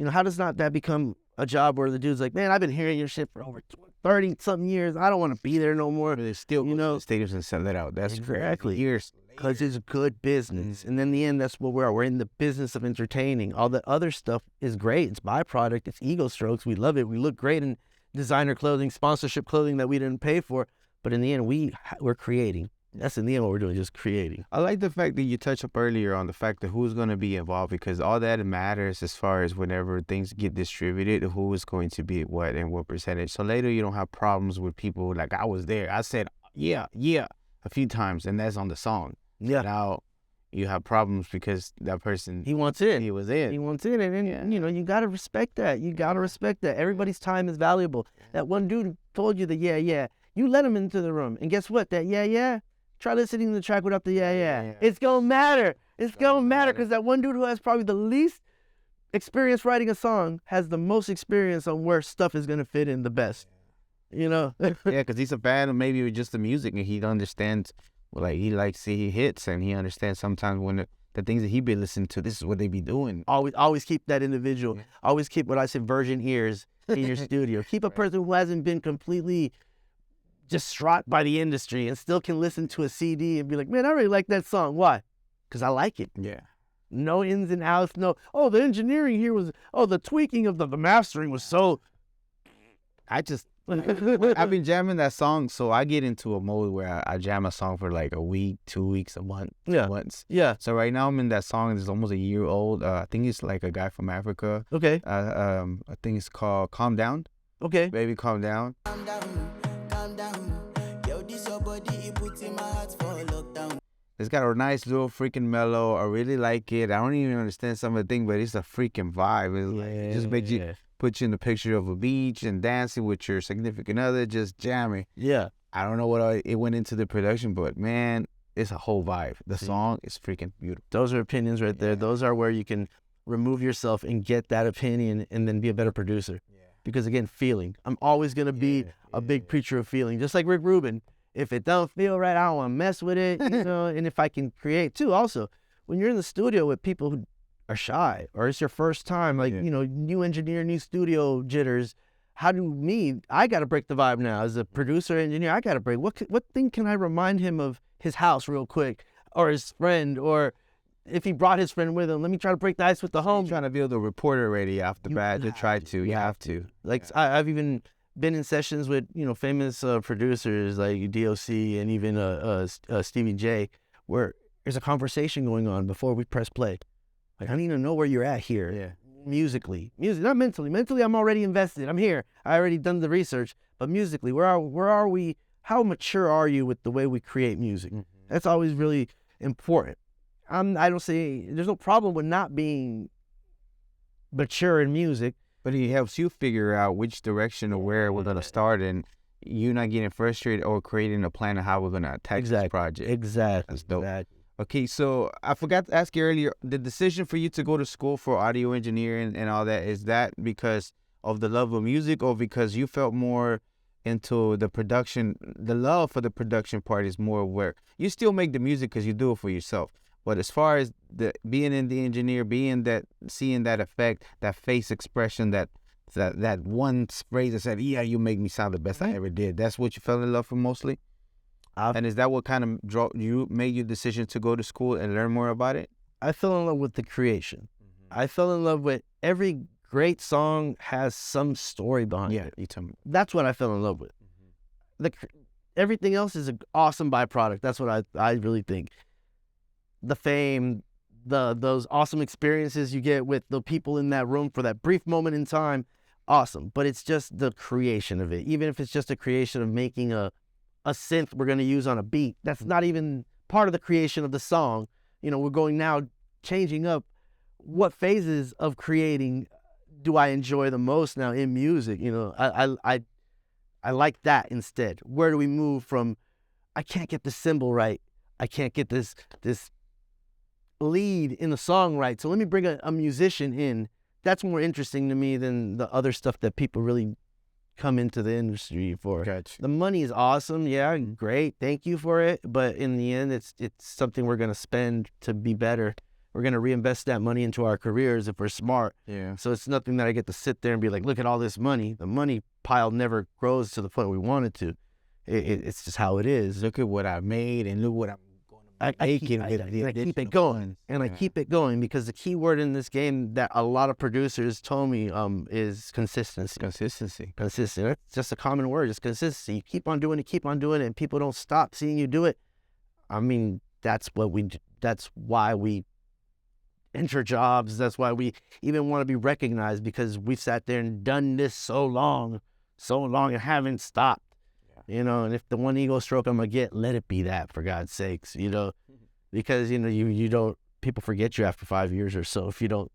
Speaker 3: How does not that become a job where the dude's like, man, I've been hearing your shit for over 30 something years. I don't want to be there no more.
Speaker 2: But they still go to the stadiums and sell it out. That's
Speaker 3: exactly
Speaker 2: years.
Speaker 3: Because it's good business. And in the end, that's what we are. We're in the business of entertaining. All the other stuff is great. It's byproduct. It's ego strokes. We love it. We look great in designer clothing, sponsorship clothing that we didn't pay for. But in the end, we're creating. That's in the end what we're doing, just creating.
Speaker 2: I like the fact that you touched up earlier on the fact that who's going to be involved, because all that matters as far as whenever things get distributed, who is going to be what and what percentage. So later you don't have problems with people like, I was there. I said, yeah, a few times, and that's on the song.
Speaker 3: Yeah.
Speaker 2: Now you have problems because that person,
Speaker 3: he wants in.
Speaker 2: He was in.
Speaker 3: He wants in. And you got to respect that. You got to respect that. Everybody's time is valuable. That one dude told you the yeah. You let him into the room. And guess what? That yeah. Try listening to the track without the yeah. It's going to matter. It's going to matter because that one dude who has probably the least experience writing a song has the most experience on where stuff is going to fit in the best. Yeah,
Speaker 2: because he's a fan of maybe just the music, and he understands, he likes he hits, and he understands sometimes when the things that he be listening to, this is what they be doing.
Speaker 3: Always keep that individual. Yeah. Always keep what I said, virgin ears in your studio. Keep a person who hasn't been completely distraught by the industry and still can listen to a CD and be like, man, I really like that song. Why? Because I like it.
Speaker 2: Yeah.
Speaker 3: No ins and outs. No, the engineering here was, the tweaking of the mastering was so.
Speaker 2: I've been jamming that song, so I get into a mode where I jam a song for like a week, 2 weeks, a month, once.
Speaker 3: Yeah.
Speaker 2: So right now I'm in that song. It's almost a year old. I think it's like a guy from Africa.
Speaker 3: Okay.
Speaker 2: I think it's called Calm Down.
Speaker 3: Okay.
Speaker 2: Baby, calm down.
Speaker 5: Calm down. Yo, this your body, it puts in my heart for lockdown.
Speaker 2: It's got a nice little freaking mellow. I really like it. I don't even understand some of the things, but it's a freaking vibe. It just makes you put you in the picture of a beach and dancing with your significant other, just jamming.
Speaker 3: Yeah.
Speaker 2: I don't know what it went into the production, but man, it's a whole vibe. The song is freaking beautiful.
Speaker 3: Those are opinions right there. Those are where you can remove yourself and get that opinion and then be a better producer. Yeah. Because again, feeling. I'm always going to be a big preacher of feeling. Just like Rick Rubin. If it don't feel right, I don't want to mess with it, you know. And if I can create too, also, when you're in the studio with people who are shy, or it's your first time, like, you know, new engineer, new studio jitters, I got to break the vibe now. As a producer, engineer, I got to break. What thing can I remind him of his house real quick, or his friend, or if he brought his friend with him, let me try to break the ice with the home.
Speaker 2: You're trying to build a rapport already off the bat to try to. You have to.
Speaker 3: Like, I've even been in sessions with, you know, famous producers like DOC and even Stevie J, where there's a conversation going on before we press play. Like, I need to know where you're at here.
Speaker 2: Yeah.
Speaker 3: Musically, not mentally. Mentally, I'm already invested. I'm here. I already done the research. But musically, where are we? How mature are you with the way we create music? Mm-hmm. That's always really important. I don't say there's no problem with not being mature in music,
Speaker 2: but it helps you figure out which direction or where we're gonna start, and you not getting frustrated or creating a plan of how we're gonna attack this project.
Speaker 3: Exactly.
Speaker 2: That's dope. Okay, so I forgot to ask you earlier, the decision for you to go to school for audio engineering and all that, is that because of the love of music, or because you felt more into the production? The love for the production part is more where you still make the music because you do it for yourself. But as far as being in the engineer, seeing that effect, that face expression, that one phrase that said, "Yeah, you make me sound the best I ever did," that's what you fell in love for mostly? And is that what kind of made you decision to go to school and learn more about it?
Speaker 3: I fell in love with the creation. I fell in love with every great song has some story behind it.
Speaker 2: You tell me.
Speaker 3: That's what I fell in love with. Everything else is an awesome byproduct. That's what I really think. The fame, those awesome experiences you get with the people in that room for that brief moment in time, awesome. But it's just the creation of it. Even if it's just a creation of making a synth we're going to use on a beat, that's not even part of the creation of the song. You know, we're going now changing up what phases of creating do I enjoy the most now in music. You know, I like that instead. Where do we move from, I can't get the cymbal right, I can't get this lead in the song right, so let me bring a musician in. That's more interesting to me than the other stuff that people really come into the industry for.
Speaker 2: Gotcha.
Speaker 3: The money is awesome, yeah, great, thank you for it, but in the end, it's something we're gonna spend to be better. We're gonna reinvest that money into our careers if we're smart.
Speaker 2: Yeah.
Speaker 3: So it's nothing that I get to sit there and be like, look at all this money. The money pile never grows to the point we want it to. It's just how it is.
Speaker 2: Look at what I made, and look what I'm going to make.
Speaker 3: I keep it going, and I keep it going, because the key word in this game that a lot of producers told me is consistency.
Speaker 2: Consistency.
Speaker 3: Consistent. It's just a common word. It's consistency. You keep on doing it, and people don't stop seeing you do it. I mean, that's why we enter jobs. That's why we even want to be recognized, because we've sat there and done this so long and haven't stopped. You know, and if the one ego stroke I'm gonna get, let it be that, for God's sakes, you know, because, you know, you don't, people forget you after 5 years or so if you don't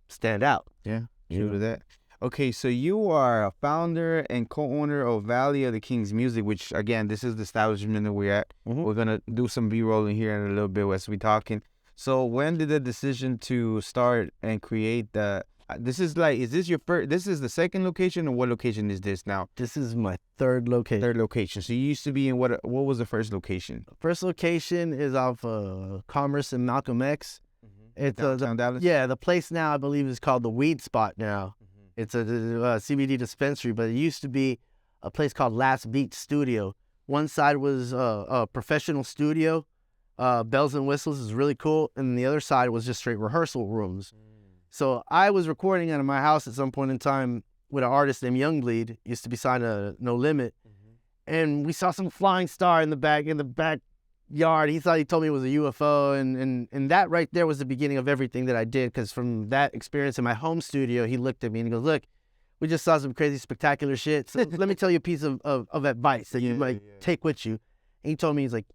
Speaker 3: stand out.
Speaker 2: Yeah, true to that. Okay, so you are a founder and co-owner of Valley of the Kings Music, which, again, this is the establishment that we're at. Mm-hmm. We're gonna do some B-rolling here in a little bit as we talking. So when did the decision to start and create the? This is the second location, or what location is this now?
Speaker 3: This is my third location.
Speaker 2: Third location. So you used to be in what was the first location?
Speaker 3: First location is off Commerce and Malcolm X. Mm-hmm. It's
Speaker 2: downtown Dallas?
Speaker 3: Yeah, the place now I believe is called the Weed Spot now. Mm-hmm. It's a CBD dispensary, but it used to be a place called Last Beat Studio. One side was a professional studio, bells and whistles is really cool, and the other side was just straight rehearsal rooms. So I was recording out of my house at some point in time with an artist named Youngbleed, used to be signed to No Limit, and we saw some flying star in the backyard. He told me it was a UFO, and that right there was the beginning of everything that I did, because from that experience in my home studio, he looked at me and he goes, look, we just saw some crazy spectacular shit, so let me tell you a piece of advice that you might take with you. And he told me, he's like,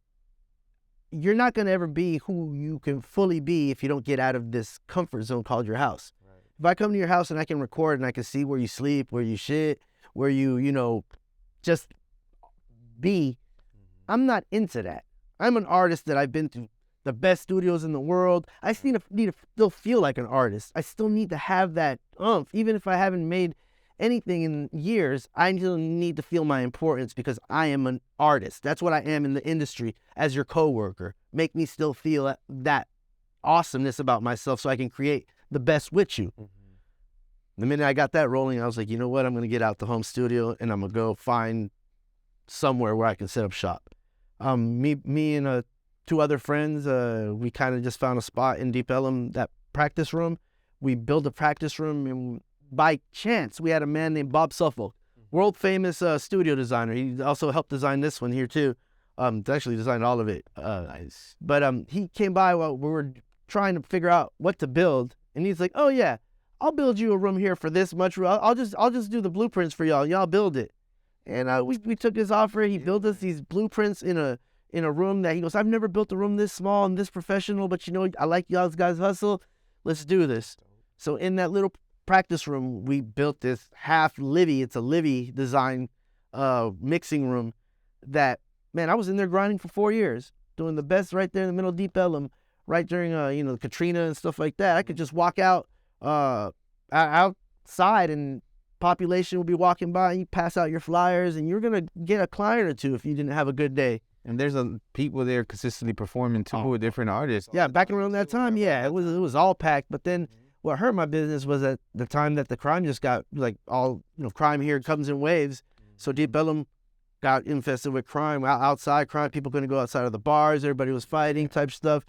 Speaker 3: you're not going to ever be who you can fully be if you don't get out of this comfort zone called your house. Right. If I come to your house and I can record and I can see where you sleep, where you shit, where you know, just be, I'm not into that. I'm an artist that I've been to the best studios in the world. I still need to still feel like an artist. I still need to have that oomph, even if I haven't made anything in years, I still need to feel my importance because I am an artist. That's what I am in the industry as your coworker. Make me still feel that awesomeness about myself so I can create the best with you. The minute I got that rolling, I was like, you know what? I'm going to get out the home studio and I'm going to go find somewhere where I can set up shop. Me and 2 other friends, we kind of just found a spot in Deep Ellum, that practice room. We built a practice room, and by chance, we had a man named Bob Suffolk, world famous studio designer. He also helped design this one here too. Actually designed all of it. Nice. But he came by while we were trying to figure out what to build, and he's like, "Oh yeah, I'll build you a room here for this much. I'll just do the blueprints for y'all. Y'all build it." And we took his offer. He built us these blueprints in a room that he goes, "I've never built a room this small and this professional, but you know, I like y'all guys hustle. Let's do this." So in that little practice room, we built this half Livy. It's a Livy design mixing room that, man, I was in there grinding for 4 years, doing the best right there in the middle of Deep Ellum, right during Katrina and stuff like that. I could just walk out outside and population will be walking by and you pass out your flyers and you're gonna get a client or two if you didn't have a good day.
Speaker 2: And there's people there consistently performing too with different artists.
Speaker 3: Yeah, back around that time, yeah, it was all packed. But then what hurt my business was at the time that the crime just got like all crime here comes in waves. So Deep Ellum got infested with crime, outside crime. People couldn't go outside of the bars. Everybody was fighting type stuff,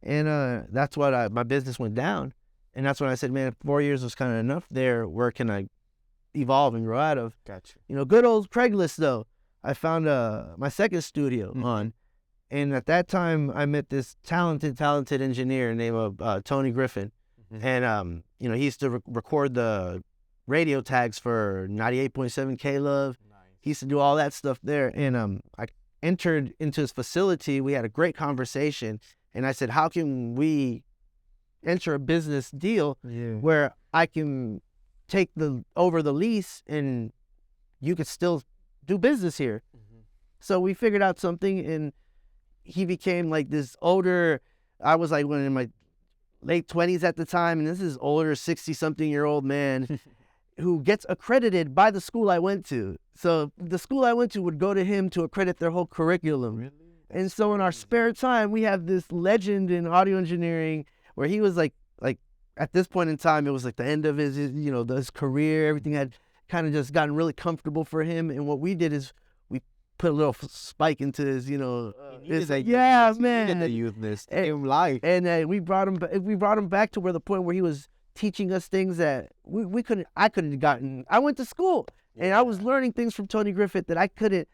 Speaker 3: and that's what my business went down. And that's when I said, man, 4 years was kind of enough there. Where can I evolve and grow out of?
Speaker 2: Gotcha.
Speaker 3: Good old Craigslist though. I found my second studio on, and at that time I met this talented engineer named Tony Griffin, and he used to record the radio tags for 98.7 K-Love. Nice. He used to do all that stuff there, and I entered into his facility. We had a great conversation, and I said, how can we enter a business deal where I can take over the lease and you could still do business here? So we figured out something, and he became like this older, I was like in my late 20s at the time, and this is older 60-something-year-old man who gets accredited by the school I went to. So the school I went to would go to him to accredit their whole curriculum. Really? And so in our spare time, we have this legend in audio engineering where he was like at this point in time, it was like the end of his career. Everything had kind of just gotten really comfortable for him. And what we did is we put a little spike into his, it's like, yeah, man,
Speaker 2: the youthness, and life.
Speaker 3: And we brought him back to where the point where he was teaching us things that I couldn't have gotten. I went to school and I was learning things from Tony Griffith that I couldn't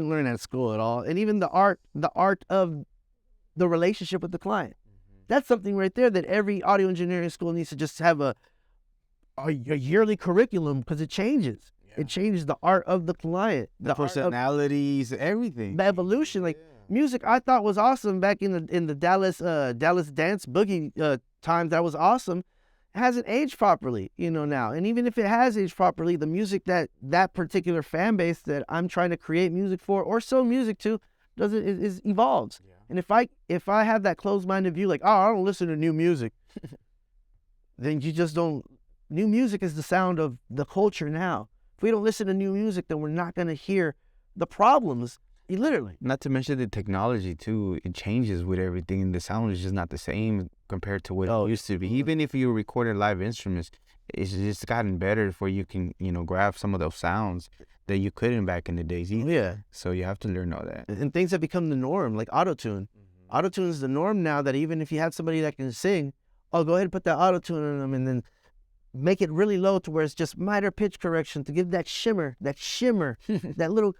Speaker 3: learn at school at all. And even the art of the relationship with the client. That's something right there that every audio engineering school needs to just have a yearly curriculum, because it changes. Yeah. It changes the art of the client,
Speaker 2: the personalities, everything.
Speaker 3: The evolution, music, I thought was awesome back in the Dallas dance boogie times. That was awesome. It hasn't aged properly, now. And even if it has aged properly, the music that particular fan base that I'm trying to create music for or sell music to is evolves. Yeah. And if I have that closed-minded view, like, I don't listen to new music, then you just don't. New music is the sound of the culture now. If we don't listen to new music, then we're not going to hear the problems, literally.
Speaker 2: Not to mention the technology, too. It changes with everything. The sound is just not the same compared to what it used to be. Even if you recorded live instruments, it's just gotten better for you can, grab some of those sounds that you couldn't back in the days either.
Speaker 3: Yeah.
Speaker 2: So you have to learn all that.
Speaker 3: And things have become the norm, like auto-tune. Auto-tune is the norm now, that even if you have somebody that can sing, go ahead and put that auto-tune on them and then make it really low to where it's just minor pitch correction to give that shimmer, that little,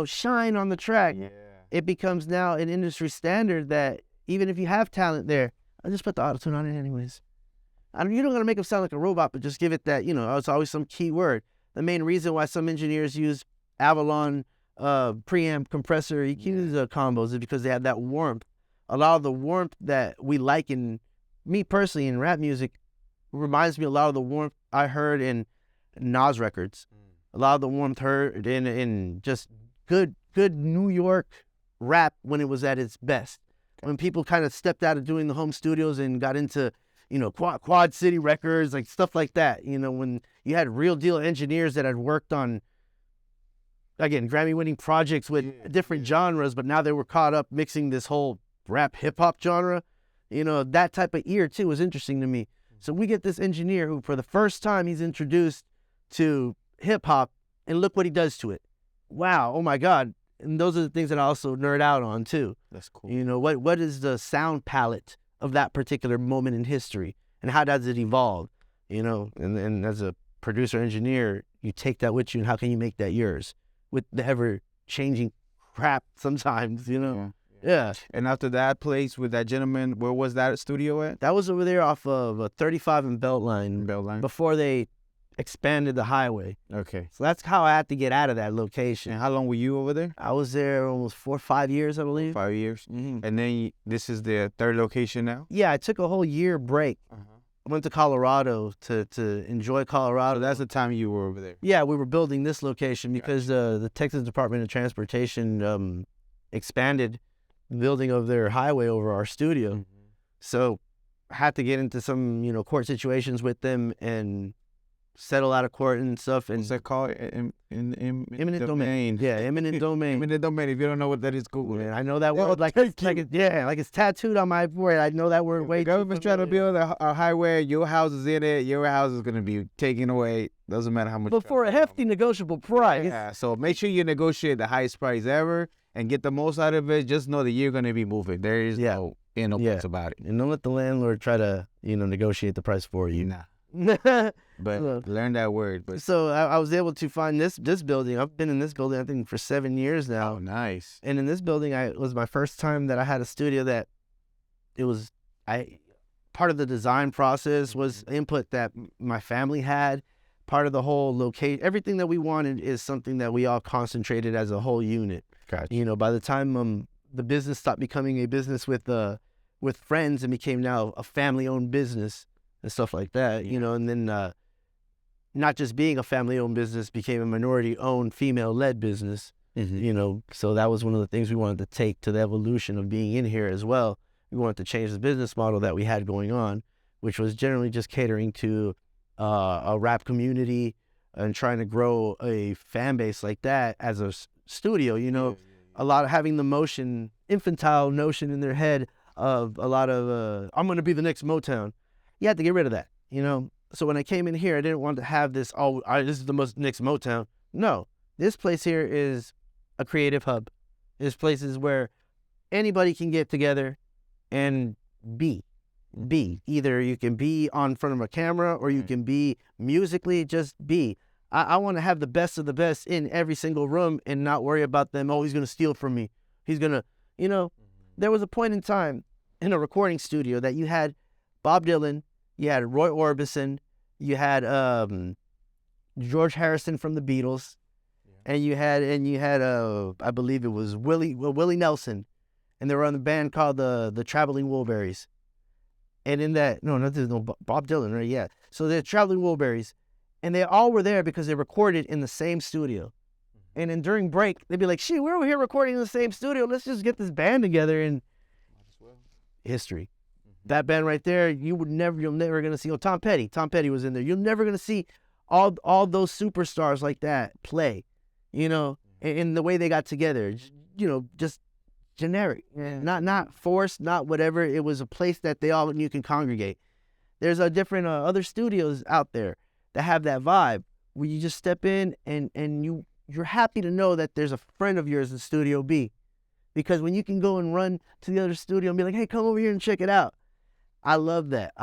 Speaker 3: shine on the track. Yeah. It becomes now an industry standard that even if you have talent there, I just put the auto-tune on it anyways. You're not going to make them sound like a robot, but just give it that, it's always some key word. The main reason why some engineers use Avalon preamp compressor EQs combos is because they have that warmth. A lot of the warmth that we like in, me personally, in rap music, reminds me a lot of the warmth I heard in Nas records. A lot of the warmth heard in just good New York rap when it was at its best. When people kind of stepped out of doing the home studios and got into, Quad City Records, like stuff like that. When you had real deal engineers that had worked on, again, Grammy-winning projects with different genres, but now they were caught up mixing this whole rap hip-hop genre. That type of ear, too, was interesting to me. So we get this engineer who, for the first time, he's introduced to hip-hop, and look what he does to it. Wow, oh my God. And those are the things that I also nerd out on, too.
Speaker 2: That's cool.
Speaker 3: What is the sound palette of that particular moment in history, and how does it evolve? And as a producer engineer, you take that with you, and how can you make that yours with the ever-changing crap sometimes, Yeah.
Speaker 2: And after that place with that gentleman, where was that studio at?
Speaker 3: That was over there off of 35 and Beltline. Before they expanded the highway.
Speaker 2: Okay.
Speaker 3: So that's how I had to get out of that location.
Speaker 2: And how long were you over there?
Speaker 3: I was there almost 4 or 5 years, I believe.
Speaker 2: 5 years.
Speaker 3: Mm-hmm.
Speaker 2: And then this is the third location now?
Speaker 3: Yeah, I took a whole year break. I went to Colorado to enjoy Colorado.
Speaker 2: So that's the time you were over there?
Speaker 3: Yeah, we were building this location because the Texas Department of Transportation expanded the building of their highway over our studio. Mm-hmm. So I had to get into some, court situations with them and settle out of court and stuff. And
Speaker 2: what's that called?
Speaker 3: Eminent domain. Yeah, eminent domain.
Speaker 2: Eminent domain. If you don't know what that is, Google it.
Speaker 3: I know that word like it's tattooed on my forehead. I know that word way.
Speaker 2: The government's trying to build a highway. Your house is in it. Your house is going to be taken away. Doesn't matter how much.
Speaker 3: But for a hefty negotiable price.
Speaker 2: Yeah. So make sure you negotiate the highest price ever and get the most out of it. Just know that you're going to be moving. There is no place about it.
Speaker 3: And don't let the landlord try to negotiate the price for you.
Speaker 2: Nah. But learn that word. But
Speaker 3: so I was able to find this building. I've been in this building, I think, for 7 years now.
Speaker 2: Oh, nice.
Speaker 3: And in this building, it was my first time that I had a studio that part of the design process was input that my family had. Part of the whole location, everything that we wanted is something that we all concentrated as a whole unit.
Speaker 2: Gotcha.
Speaker 3: By the time the business stopped becoming a business with friends and became now a family-owned business and stuff like that, and then not just being a family-owned business became a minority-owned, female-led business, so that was one of the things we wanted to take to the evolution of being in here as well. We wanted to change the business model that we had going on, which was generally just catering to a rap community and trying to grow a fan base like that as a studio, a lot of having the infantile notion in their head of a lot of, I'm going to be the next Motown. You had to get rid of that, So when I came in here, I didn't want to have this, this is the next Motown. No, this place here is a creative hub. There's places where anybody can get together and be. Either you can be on front of a camera or you can be musically, just be. I want to have the best of the best in every single room and not worry about them. Oh, he's going to steal from me. He's going to, There was a point in time in a recording studio that you had Bob Dylan, you had Roy Orbison, you had George Harrison from the Beatles, and you had I believe it was Willie Nelson, and they were on the band called the Traveling Wilburys. And in that, there's no Bob Dylan, right? Yeah. So they're Traveling Wilburys, and they all were there because they recorded in the same studio. And then during break, they'd be like, "Shit, we're over here recording in the same studio. Let's just get this band together." And history. That band right there, you're never gonna see. Tom Petty was in there. You're never gonna see all those superstars like that play, in the way they got together. Just generic, not forced, not whatever. It was a place that you can congregate. There's a different other studios out there that have that vibe where you just step in and you're happy to know that there's a friend of yours in Studio B, because when you can go and run to the other studio and be like, "Hey, come over here and check it out." I love that.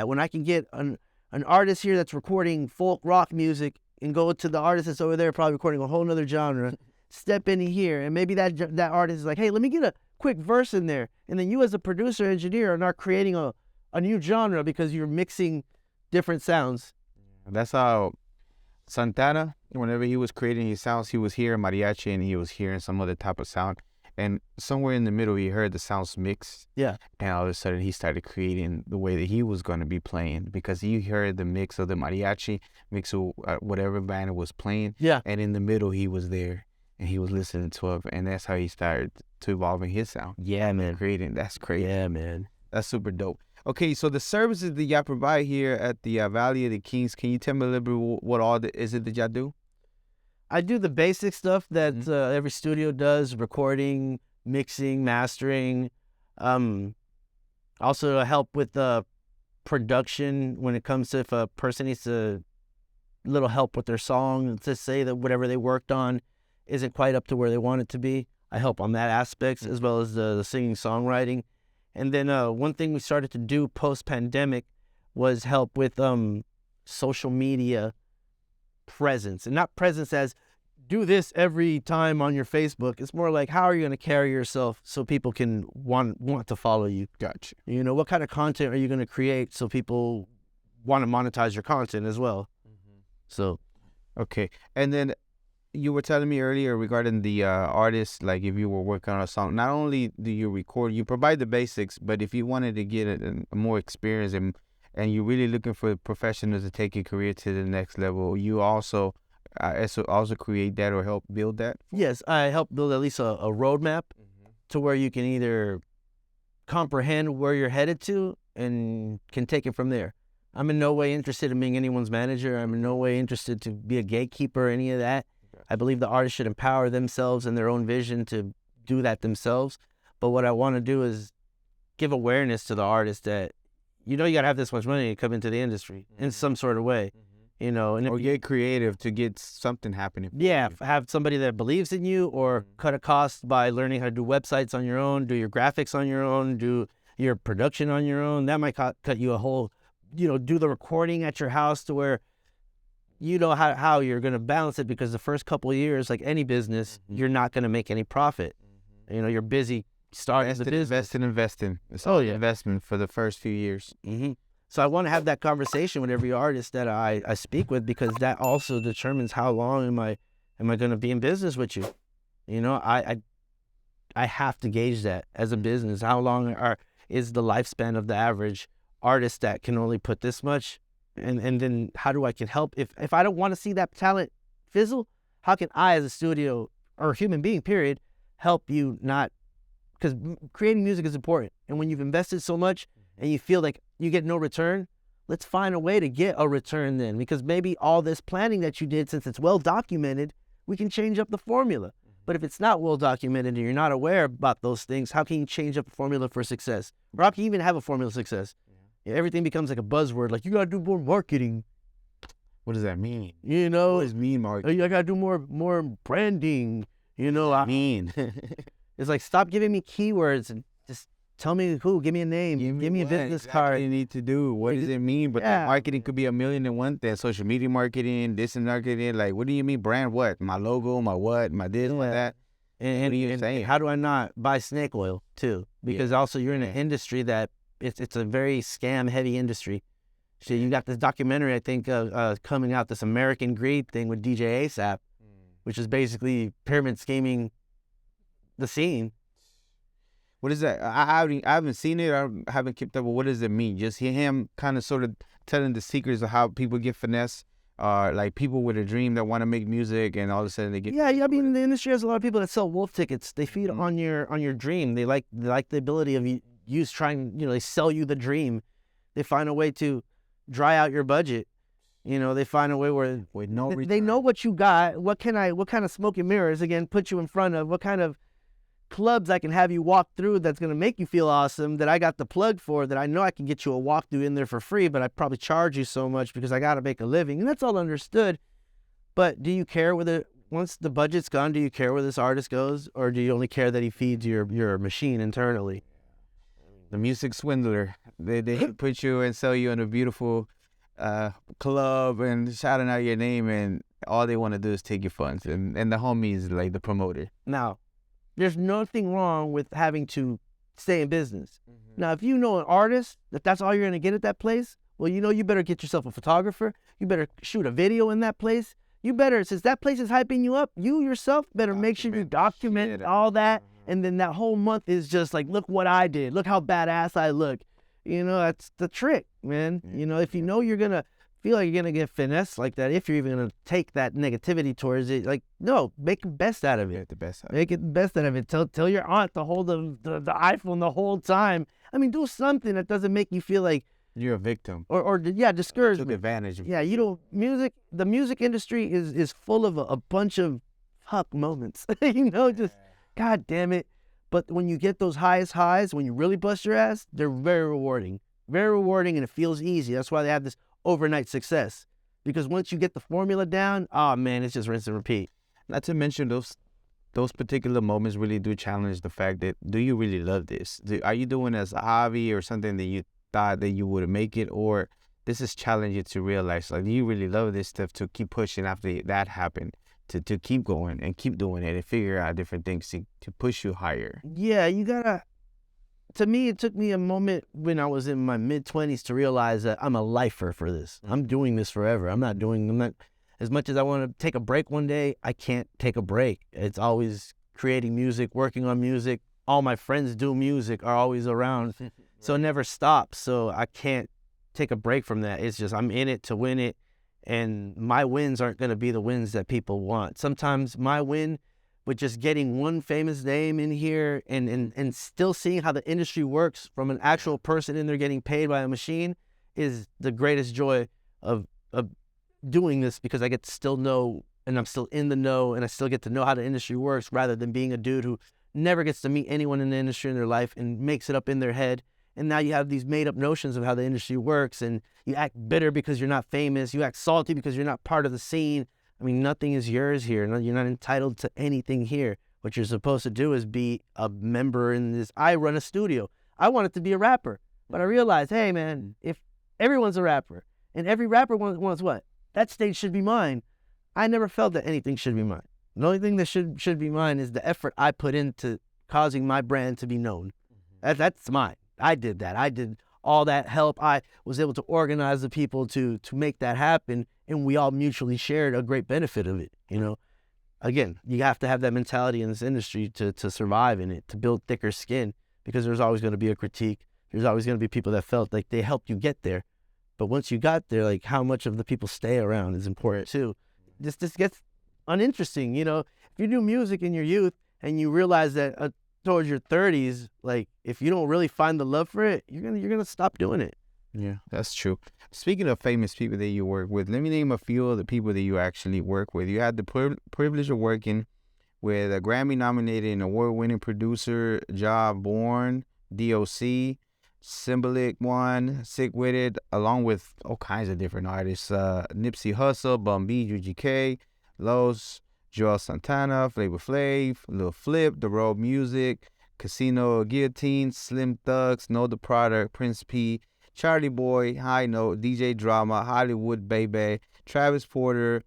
Speaker 3: When I can get an artist here that's recording folk rock music and go to the artist that's over there probably recording a whole nother genre, step in here, and maybe that artist is like, "Hey, let me get a quick verse in there." And then you as a producer, engineer are not creating a new genre because you're mixing different sounds.
Speaker 2: That's how Santana, whenever he was creating his sounds, he was hearing mariachi and he was hearing some other type of sound. And somewhere in the middle, he heard the sounds mixed.
Speaker 3: Yeah.
Speaker 2: And all of a sudden, he started creating the way that he was going to be playing, because he heard the mix of the mariachi, mix of whatever band was playing.
Speaker 3: Yeah.
Speaker 2: And in the middle, he was there and he was listening to it. And that's how he started to evolving his sound.
Speaker 3: Yeah, man.
Speaker 2: Creating. That's crazy.
Speaker 3: Yeah, man.
Speaker 2: That's super dope. Okay, so the services that y'all provide here at the Valley of the Kings, can you tell me a little bit what all is it that y'all do?
Speaker 3: I do the basic stuff that every studio does: recording, mixing, mastering. Also help with the production when it comes to if a person needs a little help with their song, to say that whatever they worked on isn't quite up to where they want it to be. I help on that aspect as well as the singing, songwriting. And then one thing we started to do post-pandemic was help with social media presence, and not presence as do this every time on your Facebook. It's more like, how are you going to carry yourself so people can want to follow you?
Speaker 2: Gotcha.
Speaker 3: You know, what kind of content are you going to create so people want to monetize your content as well? So,
Speaker 2: okay. And then you were telling me earlier regarding the artists, like if you were working on a song, not only do you record, you provide the basics, but if you wanted to get a more experience and you're really looking for professionals to take your career to the next level, you also create that or help build that?
Speaker 3: yes, I help build at least a roadmap to where you can either comprehend where you're headed to and can take it from there. I'm in no way interested in being anyone's manager. I'm in no way interested to be a gatekeeper or any of that. I believe the artists should empower themselves and their own vision to do that themselves. But what I want to do is give awareness to the artist that, you know, you got to have this much money to come into the industry in some sort of way, you know. And
Speaker 2: or get creative to get something happening.
Speaker 3: yeah, have somebody that believes in you, or cut a cost by learning how to do websites on your own, do your graphics on your own, do your production on your own. That might cut you a whole, you know, do the recording at your house to where you know how you're going to balance it, because the first couple of years, like any business, you're not going to make any profit. You know, you're busy starting the business.
Speaker 2: Investing. It's
Speaker 3: Oh, yeah.
Speaker 2: investment for the first few years.
Speaker 3: So I want to have that conversation with every artist that I speak with, because that also determines how long am I going to be in business with you. You know, I have to gauge that as a business. How long is the lifespan of the average artist that can only put this much? And then how do I can help? If I don't want to see that talent fizzle, how can I, as a studio or human being, period, help you not? Because creating music is important. And when you've invested so much and you feel like you get no return, let's find a way to get a return then. Because maybe all this planning that you did, since it's well documented, we can change up the formula. But if it's not well documented and you're not aware about those things, how can you change up a formula for success? Or how can you even have a formula of success? Yeah, everything becomes like a buzzword, like you got to do more marketing.
Speaker 2: What does that mean?
Speaker 3: You know,
Speaker 2: What does mean, Mark?
Speaker 3: I got to do more branding. You know,
Speaker 2: Mean.
Speaker 3: it's like, stop giving me keywords and just tell me who, give me a name, give me a business card.
Speaker 2: You need to do. What does it mean? But
Speaker 3: Yeah.
Speaker 2: marketing could be a million and one thing. Social media marketing, this and marketing. Like, what do you mean brand? What? My logo, my what, my this, my that.
Speaker 3: And,
Speaker 2: What are you
Speaker 3: and
Speaker 2: saying?
Speaker 3: how do I not buy snake oil too? Because also you're in an industry that it's a very scam heavy industry. So you got this documentary, I think, coming out, this American Greed thing with DJ ASAP, which is basically pyramid scheming the scene.
Speaker 2: What is that? I haven't seen it. I haven't kept up. But what does it mean? Just hear him kind of sort of telling the secrets of how people get finesse. Like people with a dream that want to make music, and all of a sudden they get.
Speaker 3: Yeah, I mean, the industry has a lot of people that sell wolf tickets. They feed on your dream. They like the ability of you trying. You know, they sell you the dream. They find a way to dry out your budget. You know, they find a way where
Speaker 2: With no
Speaker 3: they know what you got. What kind of smoke and mirrors again put you in front of? What kind of clubs I can have you walk through that's gonna make you feel awesome, that I got the plug for, that I know I can get you a walkthrough in there for free, but I probably charge you so much because I gotta make a living, and that's all understood. But do you care whether once the budget's gone, do you care where this artist goes, or do you only care that he feeds your machine internally?
Speaker 2: The music swindler. They put you and sell you in a beautiful club and shouting out your name, and all they want to do is take your funds. And the homie is like the promoter.
Speaker 3: Now, there's nothing wrong with having to stay in business. Now, if you know an artist that's all you're gonna get at that place, well, you know, you better get yourself a photographer. You better shoot a video in that place. You better, since that place is hyping you up, you yourself better make sure you document all that. And then that whole month is just like, look what I did. Look how badass I look. You know, that's the trick, man. You know, if you know you're gonna feel like you're gonna get finessed like that, if you're even gonna take that negativity towards it, like, no, make the best out of it.
Speaker 2: Get the best out.
Speaker 3: Make it the best out of it. Tell your aunt to hold the iPhone the whole time. I mean, do something that doesn't make you feel like
Speaker 2: You're a victim.
Speaker 3: or discouragement.
Speaker 2: Took advantage of.
Speaker 3: Yeah, the music industry is full of a bunch of fuck moments. Just God damn it. But when you get those highest highs, when you really bust your ass, they're very rewarding. Very rewarding, and it feels easy. That's why they have this overnight success. Because once you get the formula down, oh man, it's just rinse and repeat.
Speaker 2: Not to mention those particular moments really do challenge the fact that, do you really love this? Are you doing it as a hobby or something that you thought that you would make it, or this is challenging to realize, like, do you really love this stuff to keep pushing after that happened, to keep going and keep doing it and figure out different things to push you higher?
Speaker 3: Yeah, you gotta. To me, it took me a moment when I was in my mid-20s to realize that I'm a lifer for this. I'm doing this forever. I'm not, as much as I want to take a break one day, I can't take a break. It's always creating music, working on music. All my friends do music, are always around. So it never stops. So I can't take a break from that. It's just, I'm in it to win it. And my wins aren't going to be the wins that people want. Sometimes my win with just getting one famous name in here and still seeing how the industry works from an actual person in there getting paid by a machine is the greatest joy of doing this, because I get to still know, and I'm still in the know, and I still get to know how the industry works, rather than being a dude who never gets to meet anyone in the industry in their life and makes it up in their head. And now you have these made up notions of how the industry works, and you act bitter because you're not famous. You act salty because you're not part of the scene. I mean, nothing is yours here. You're not entitled to anything here. What you're supposed to do is be a member in this. I run a studio. I wanted to be a rapper, but I realized, hey man, if everyone's a rapper and every rapper wants what? That stage should be mine. I never felt that anything should be mine. The only thing that should be mine is the effort I put into causing my brand to be known. That's mine. I did that. I did all that help. I was able to organize the people to make that happen, and we all mutually shared a great benefit of it. Again, you have to have that mentality in this industry to survive in it, to build thicker skin, because there's always going to be a critique. There's always going to be people that felt like they helped you get there. But once you got there, like, how much of the people stay around is important too. This gets uninteresting. If you do music in your youth and you realize that towards your 30s, like, if you don't really find the love for it, you're gonna stop doing it.
Speaker 2: Yeah, that's true. Speaking of famous people that you work with, let me name a few of the people that you actually work with. You had the privilege of working with a Grammy-nominated and award-winning producer, Ja Bourne, DOC, Symbolic One, Sick With It, along with all kinds of different artists. Nipsey Hussle, Bun B, UGK, Los, Joel Santana, Flavor Flav, Lil Flip, The Road Music, Casino Guillotine, Slim Thugs, Know The Product, Prince P, Charlie Boy, High Note, DJ Drama, Hollywood Baby, Travis Porter,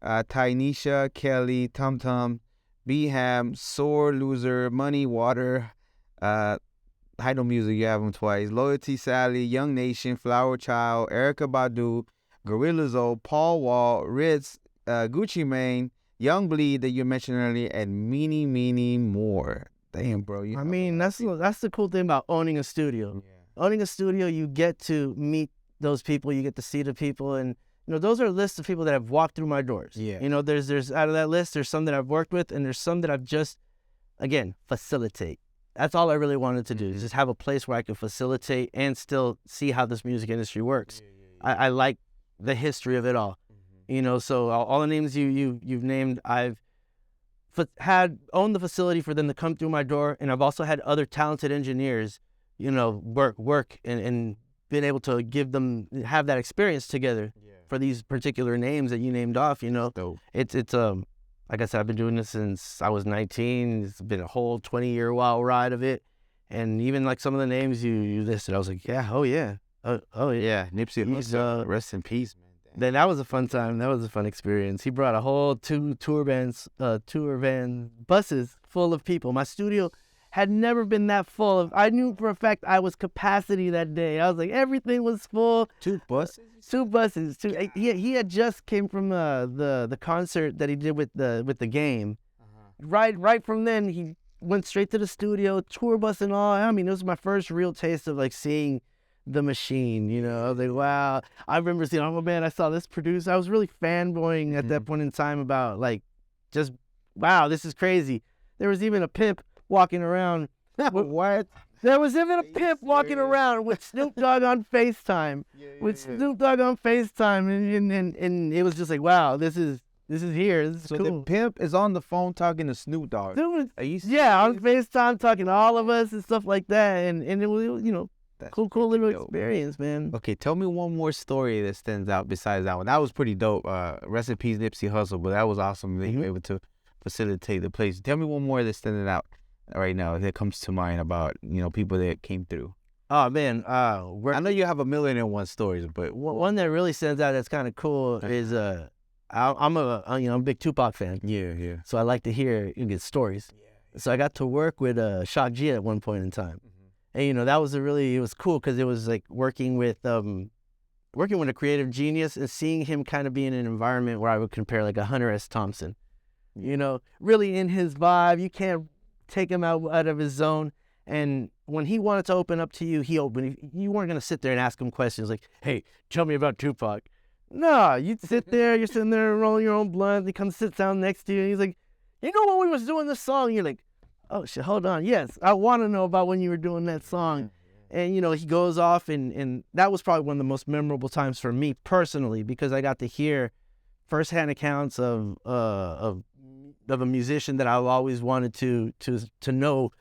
Speaker 2: Tynesha, Kelly, Tum Tum, B-Ham, Sore Loser, Money Water, High Note Music, you have them twice, Loyalty Sally, Young Nation, Flower Child, Erykah Badu, Gorilla Zoe, Paul Wall, Ritz, Gucci Mane, Young Bleed that you mentioned earlier, and many more. Damn, bro.
Speaker 3: I mean, that's the cool thing about owning a studio. Yeah. Owning a studio, you get to meet those people, you get to see the people, and those are lists of people that have walked through my doors.
Speaker 2: Yeah.
Speaker 3: There's out of that list, there's some that I've worked with, and there's some that I've just, again, facilitate. That's all I really wanted to do, is just have a place where I can facilitate and still see how this music industry works. Yeah. I like the history of it all. So all the names you've named, I've owned the facility for them to come through my door, and I've also had other talented engineers, work and been able to have that experience together for these particular names that you named off.
Speaker 2: Dope.
Speaker 3: It's like I said, I've been doing this since I was 19. It's been a whole 20-year wild ride of it, and even like some of the names you listed, I was like, yeah, oh yeah,
Speaker 2: yeah, Nipsey Hussle, rest in peace, man.
Speaker 3: Then that was a fun time. That was a fun experience. He brought a whole two tour van buses full of people. My studio had never been that full. I knew for a fact I was capacity that day. I was like, everything was full.
Speaker 2: Two buses.
Speaker 3: He had just came from the concert that he did with the game. Right from then he went straight to the studio, tour bus and all. I mean, it was my first real taste of like seeing the machine, you know. I was like, wow. I remember seeing, oh man, I saw this producer. I was really fanboying at that point in time about like, just, wow, this is crazy. There was even a pimp walking around.
Speaker 2: What?
Speaker 3: There was even a pimp walking around with Snoop Dogg on FaceTime. Snoop Dogg on FaceTime. And it was just like, wow, this is here. This is
Speaker 2: So
Speaker 3: cool.
Speaker 2: the pimp is on the phone talking to Snoop Dogg.
Speaker 3: Dude,
Speaker 2: Are you
Speaker 3: yeah, on
Speaker 2: serious?
Speaker 3: FaceTime talking to all of us and stuff like that. And it was, you know,
Speaker 2: That's
Speaker 3: cool little
Speaker 2: pretty dope.
Speaker 3: experience, man.
Speaker 2: Okay, tell me one more story that stands out besides that one. That was pretty dope. Rest in peace, Nipsey Hussle, but that was awesome that you were able to facilitate the place. Tell me one more that's standing out right now that comes to mind about, you know, people that came through.
Speaker 3: Oh man,
Speaker 2: I know you have 1,000,001 stories, but
Speaker 3: one that really stands out that's kind of cool is I'm a big Tupac fan.
Speaker 2: Yeah.
Speaker 3: So I like to hear his stories. So I got to work with Shock G at one point in time. And, you know, that was it was cool because it was like working with a creative genius and seeing him kind of be in an environment where I would compare like a Hunter S. Thompson, you know, really in his vibe. You can't take him out of his zone. And when he wanted to open up to you, he opened. You weren't going to sit there and ask him questions like, hey, tell me about Tupac. No, you sit there, you're sitting there rolling your own blunt. He comes sit down next to you and he's like, you know when we was doing this song? You're like, oh shit, hold on. Yes, I want to know about when you were doing that song. And, you know, he goes off and that was probably one of the most memorable times for me personally because I got to hear firsthand accounts of a musician that I've always wanted to know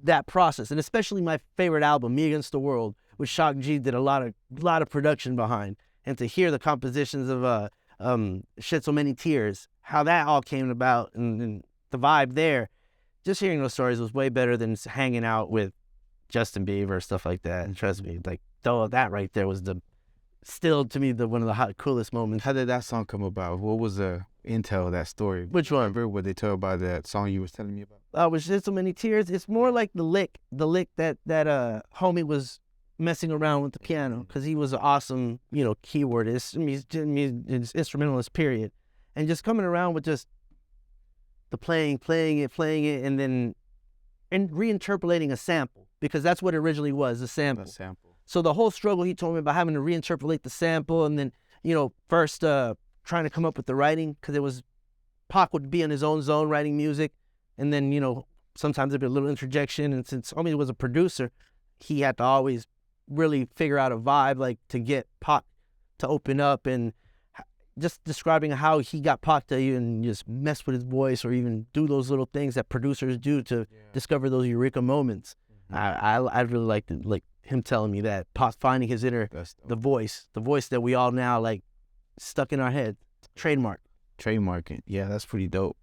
Speaker 3: that process. And especially my favorite album, Me Against the World, which Shock G did a lot of production behind. And to hear the compositions of Shed So Many Tears, how that all came about and the vibe there, just hearing those stories was way better than hanging out with Justin Bieber or stuff like that. And trust me, like that right there was still to me one of the coolest moments.
Speaker 2: How did that song come about? What was the intel of that story?
Speaker 3: Which one?
Speaker 2: Remember what they tell about that song you was telling me about?
Speaker 3: With Shed So Many Tears, it's more like the lick that homie was messing around with the piano because he was an awesome, you know, keyboardist, instrumentalist, period. And just coming around with just the playing it, and then reinterpolating a sample because that's what it originally was, a sample. So the whole struggle he told me about having to reinterpolate the sample and then, you know, first trying to come up with the writing because it was Pac would be in his own zone writing music. And then, you know, sometimes there'd be a little interjection. And since homie was a producer, he had to always really figure out a vibe, like to get Pac to open up and just describing how he got Pac to even just mess with his voice or even do those little things that producers do to discover those eureka moments. I really liked it, like him telling me that Pac finding his inner, the voice that we all now like stuck in our head, trademarking.
Speaker 2: Yeah, that's pretty dope.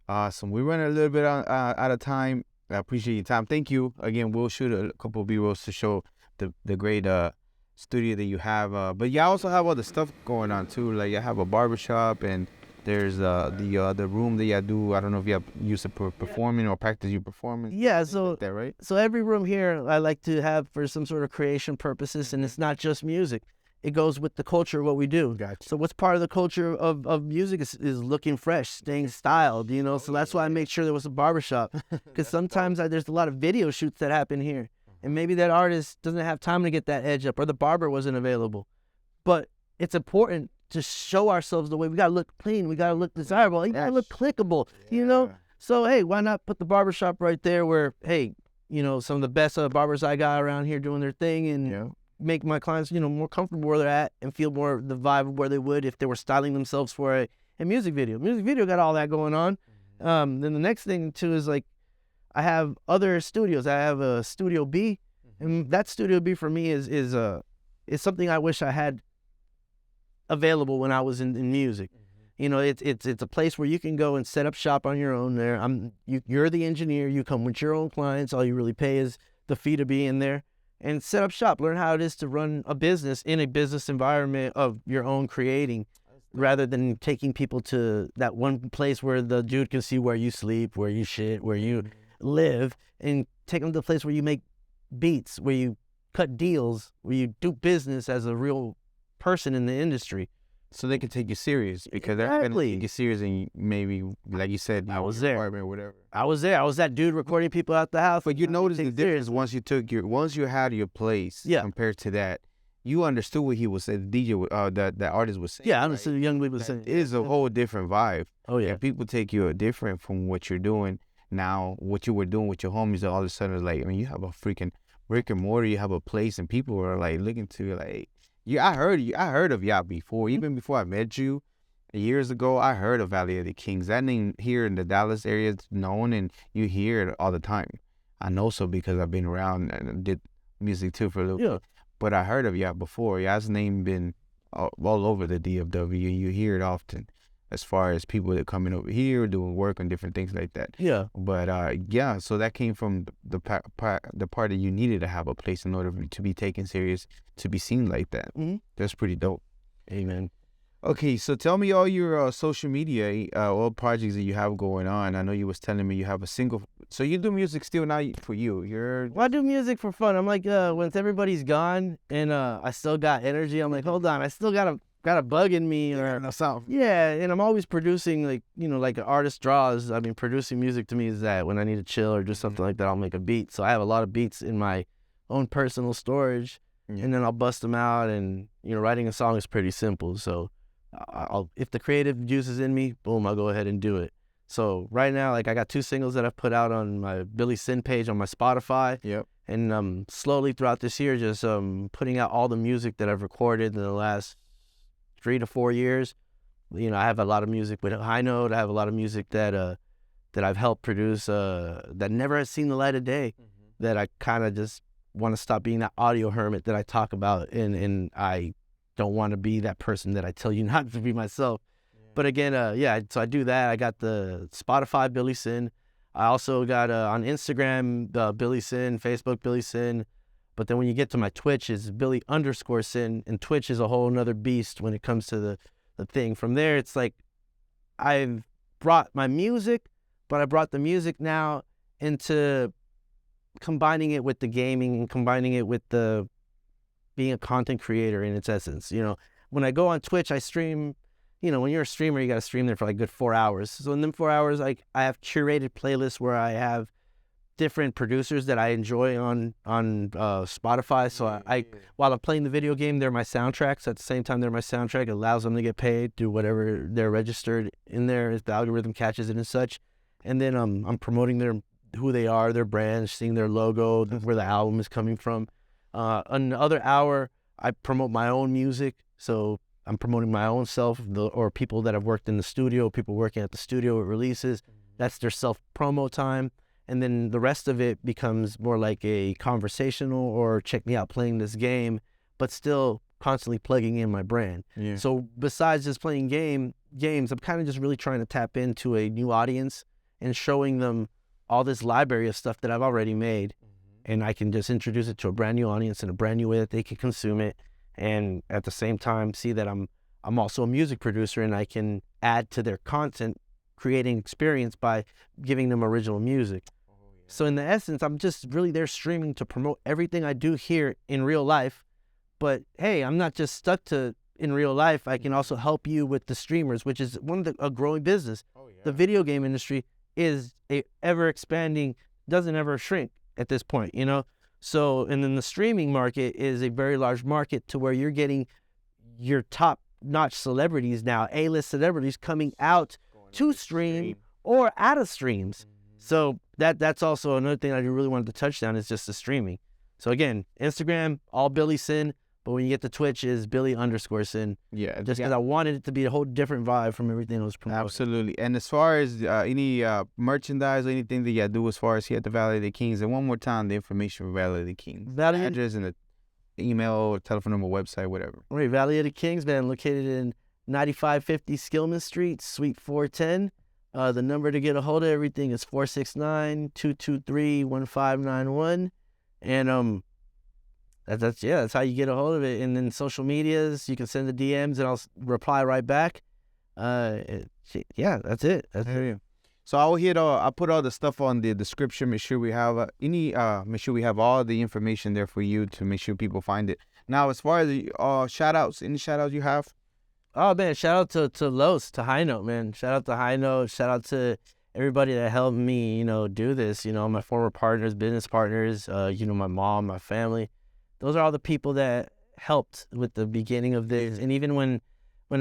Speaker 2: Awesome. We're running a little bit out of time. I appreciate your time. Thank you again. We'll shoot a couple of B-rolls to show the great studio that you have. But you also have other stuff going on too. Like you have a barbershop and there's the room that you do. I don't know if you have used to performing or practice your performance.
Speaker 3: Yeah, so
Speaker 2: like that, right?
Speaker 3: So every room here I like to have for some sort of creation purposes, and it's not just music. It goes with the culture of what we do.
Speaker 2: Gotcha.
Speaker 3: So what's part of the culture of music is looking fresh, staying styled, you know? So that's why I made sure there was a barbershop. Because sometimes there's a lot of video shoots that happen here. And maybe that artist doesn't have time to get that edge up or the barber wasn't available. But it's important to show ourselves the way. We got to look clean. We got to look desirable. You got to look clickable, you know? So, hey, why not put the barbershop right there where, hey, you know, some of the best barbers I got around here doing their thing and make my clients, you know, more comfortable where they're at and feel more the vibe of where they would if they were styling themselves for a music video. Music video got all that going on. Then the next thing too is like I have other studios. I have a Studio B, and that Studio B for me is something I wish I had available when I was in music. You know, it's a place where you can go and set up shop on your own. There, you're the engineer. You come with your own clients. All you really pay is the fee to be in there. And set up shop, learn how it is to run a business in a business environment of your own creating rather than taking people to that one place where the dude can see where you sleep, where you shit, where you live, and take them to the place where you make beats, where you cut deals, where you do business as a real person in the industry
Speaker 2: So they can take you serious because they're going to
Speaker 3: Exactly.
Speaker 2: take you serious and maybe, like you said,
Speaker 3: I was there.
Speaker 2: Or whatever.
Speaker 3: I was there. I was that dude recording people out the house.
Speaker 2: But you noticed the
Speaker 3: take
Speaker 2: difference
Speaker 3: serious.
Speaker 2: once you had your place
Speaker 3: Yeah.
Speaker 2: compared to that. You understood what he was saying. The DJ, the artist was saying.
Speaker 3: Yeah, I
Speaker 2: right?
Speaker 3: understood the young people
Speaker 2: That
Speaker 3: saying.
Speaker 2: is a whole different vibe.
Speaker 3: Oh yeah.
Speaker 2: And people take you different from what you're doing now. What you were doing with your homies, all of a sudden, it's like, I mean, you have a freaking brick and mortar. You have a place, and people are like looking to you, like, yeah, I heard of y'all before, even before I met you. Years ago, I heard of Valley of the Kings. That name here in the Dallas area is known, and you hear it all the time. I know so because I've been around and did music too for a little bit. But I heard of y'all before. Y'all's name been all over the DFW, and you hear it often as far as people that coming over here doing work and different things like that.
Speaker 3: Yeah.
Speaker 2: But yeah, so that came from the part that you needed to have a place in order to be taken serious, to be seen like that.
Speaker 3: Mm-hmm.
Speaker 2: That's pretty dope.
Speaker 3: Amen.
Speaker 2: Okay, so tell me all your social media, all projects that you have going on. I know you was telling me you have a single. So you do music still now for you.
Speaker 3: Well, I do music for fun. I'm like, once everybody's gone and I still got energy, I'm like, hold on, I still got a bug in me. Yeah, and I'm always producing, like, like an artist draws. I mean, producing music to me is that when I need to chill or do something like that, I'll make a beat. So I have a lot of beats in my own personal storage, and then I'll bust them out. And writing a song is pretty simple. So if the creative juice is in me, boom, I'll go ahead and do it. So right now, like, I got 2 singles that I've put out on my Billy Syn page on my Spotify.
Speaker 2: Yep.
Speaker 3: And slowly throughout this year, just putting out all the music that I've recorded in the last 3 to 4 years. I have a lot of music with High Note. I have a lot of music that I've helped produce that never has seen the light of day. That I kind of just want to stop being that audio hermit that I talk about, and I don't want to be that person that I tell you not to be myself. But again, so I do that. I got the Spotify Billy Syn. I also got on Instagram Billy Syn, Facebook Billy Syn. But then when you get to my Twitch, it's Billy_Syn, and Twitch is a whole nother beast when it comes to the thing. From there, it's like I've brought my music, but I brought the music now into combining it with the gaming and combining it with the being a content creator in its essence. When I go on Twitch, I stream. When you're a streamer, you got to stream there for like good 4 hours. So in them 4 hours, I have curated playlists where I have different producers that I enjoy on Spotify. So while I'm playing the video game, they're my soundtracks. At the same time, they're my soundtrack. It allows them to get paid, do whatever they're registered in there if the algorithm catches it and such. And then I'm promoting who they are, their brand, seeing their logo, where the album is coming from. On the other hour, I promote my own music. So I'm promoting my own self, or people that have worked in the studio, people working at the studio with releases. That's their self-promo time. And then the rest of it becomes more like a conversational or check me out playing this game, but still constantly plugging in my brand.
Speaker 2: Yeah.
Speaker 3: So besides just playing games, I'm kind of just really trying to tap into a new audience and showing them all this library of stuff that I've already made. And I can just introduce it to a brand new audience in a brand new way that they can consume it. And at the same time, see that I'm also a music producer, and I can add to their content, creating experience by giving them original music. So in the essence, I'm just really there streaming to promote everything I do here in real life. But hey, I'm not just stuck to in real life. I can also help you with the streamers, which is a growing business. The video game industry is a ever expanding, doesn't ever shrink at this point, So, and then the streaming market is a very large market to where you're getting your top-notch celebrities now, A-list celebrities coming out to stream or out of streams. So that's also another thing I really wanted to touch on is just the streaming. So again, Instagram, all Billy Syn, but when you get to Twitch is Billy_Syn.
Speaker 2: Yeah.
Speaker 3: Just because I wanted it to be a whole different vibe from everything I was promoting.
Speaker 2: Absolutely. And as far as any merchandise or anything that you do as far as here at the Valley of the Kings, and one more time, the information for Valley of the Kings. Address and the email or telephone number, website, whatever.
Speaker 3: Right, Valley of the Kings, man, located in 9550 Skillman Street, Suite 410. The number to get a hold of everything is 469-223-1591. And that's how you get a hold of it. And then social medias, you can send the DMs and I'll reply right back. That's it. That's it.
Speaker 2: So I'll put all the stuff on the description. Make sure we have make sure we have all the information there for you to make sure people find it. Now, as far as the shout outs, any shout outs you have?
Speaker 3: Oh man, shout out to Los, to High Note, man. Shout out to High Note. Shout out to everybody that helped me, do this. My former partners, business partners. My mom, my family. Those are all the people that helped with the beginning of this. And even when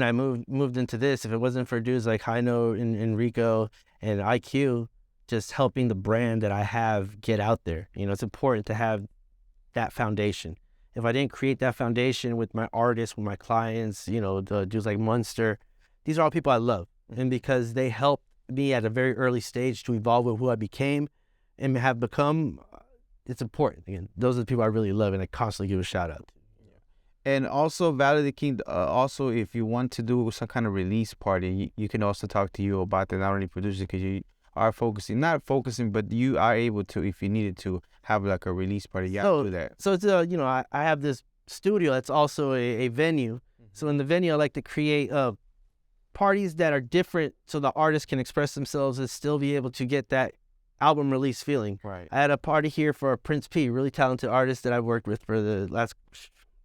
Speaker 3: I moved into this, if it wasn't for dudes like High Note and Enrico and IQ, just helping the brand that I have get out there. It's important to have that foundation. If I didn't create that foundation with my artists, with my clients, the dudes like Munster, these are all people I love. And because they helped me at a very early stage to evolve with who I became and have become, it's important. Again, those are the people I really love and I constantly give a shout out to.
Speaker 2: And also, Valley the King, also, if you want to do some kind of release party, you can also talk to you about that, not only producer, because you are not focusing, but you are able to, if you needed to, have like a release party. You have to do that.
Speaker 3: So it's, I have this studio that's also a venue. So in the venue, I like to create parties that are different so the artist can express themselves and still be able to get that album release feeling.
Speaker 2: Right.
Speaker 3: I had a party here for Prince P, really talented artist that I've worked with for the last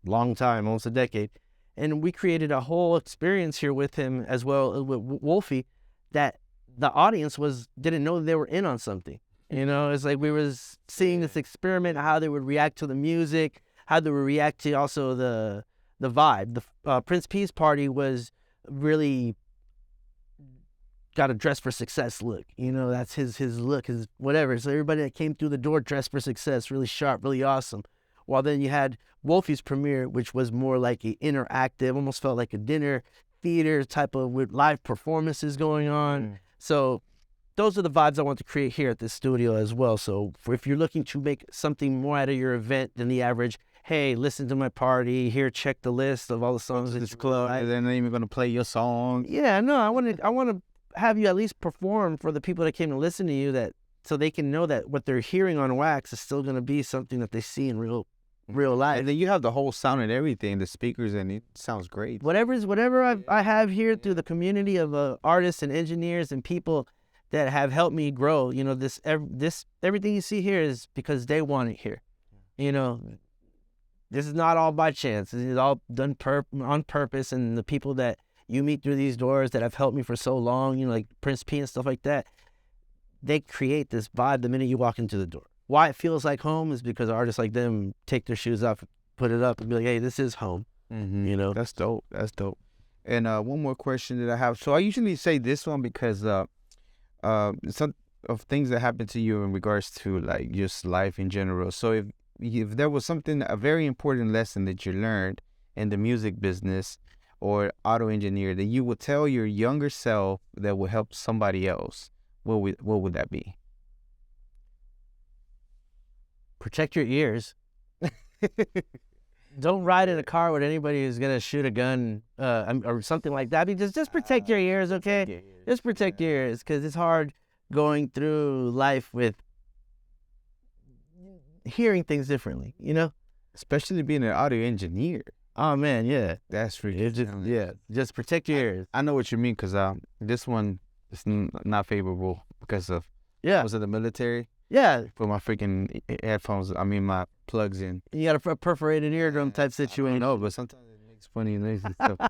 Speaker 3: long time, almost a decade. And we created a whole experience here with him as well with Wolfie that the audience didn't know they were in on something. It's like we was seeing this experiment, how they would react to the music, how they would react to also the vibe. The Prince P's party was really got a dress for success look. That's his look, his whatever. So everybody that came through the door dressed for success, really sharp, really awesome. While then you had Wolfie's premiere, which was more like an interactive, almost felt like a dinner theater type of with live performances going on. So those are the vibes I want to create here at this studio as well. So if you're looking to make something more out of your event than the average, hey, listen to my party, here, check the list of all the songs in this club.
Speaker 2: And they're not even going to play your song.
Speaker 3: Yeah, no, I want to have you at least perform for the people that came to listen to you, so they can know that what they're hearing on wax is still going to be something that they see in real life.
Speaker 2: And then you have the whole sound and everything, the speakers, and it sounds great.
Speaker 3: Whatever I have here through the community of artists and engineers and people that have helped me grow. This everything you see here is because they want it here. This is not all by chance. This is all done on purpose. And the people that you meet through these doors that have helped me for so long, like Prince P and stuff like that, they create this vibe the minute you walk into the door. Why it feels like home is because artists like them take their shoes off, put it up, and be like, hey, this is home.
Speaker 2: That's dope. That's dope. And one more question that I have. So I usually say this one because some of things that happened to you in regards to like just life in general. So if there was a very important lesson that you learned in the music business or auto engineer that you would tell your younger self that would help somebody else, what would that be?
Speaker 3: Protect your ears. Don't ride in a car with anybody who's gonna shoot a gun or something like that. I mean, just protect your ears, okay? Just protect your ears, because it's hard going through life with hearing things differently,
Speaker 2: Especially being an audio engineer.
Speaker 3: Oh man, yeah.
Speaker 2: That's freaking
Speaker 3: Just protect your ears.
Speaker 2: I know what you mean, because this one is not favorable because of I was in the military.
Speaker 3: Yeah.
Speaker 2: Put my freaking headphones, my plugs in.
Speaker 3: You got a perforated eardrum type situation.
Speaker 2: No, but sometimes it makes funny noises and stuff.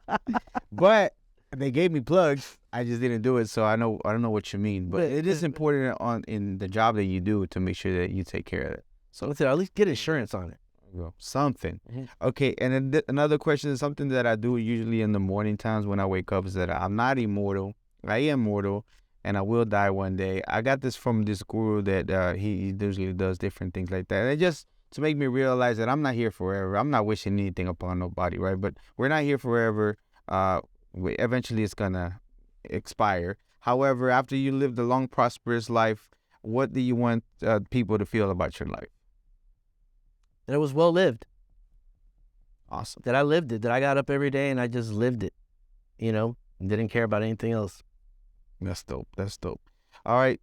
Speaker 2: But they gave me plugs. I just didn't do it, so I don't know what you mean. But it is important in the job that you do to make sure that you take care of it.
Speaker 3: So at least get insurance on it.
Speaker 2: Something. Okay, and then another question is something that I do usually in the morning times when I wake up is that I'm not immortal. I am mortal, and I will die one day. I got this from this guru that he usually does different things like that. And just to make me realize that I'm not here forever. I'm not wishing anything upon nobody, right? But we're not here forever. Eventually it's gonna expire. However, after you live the long, prosperous life, what do you want people to feel about your life?
Speaker 3: That it was well lived.
Speaker 2: Awesome.
Speaker 3: That I lived it. That I got up every day and I just lived it. Didn't care about anything else.
Speaker 2: That's dope. That's dope. All right.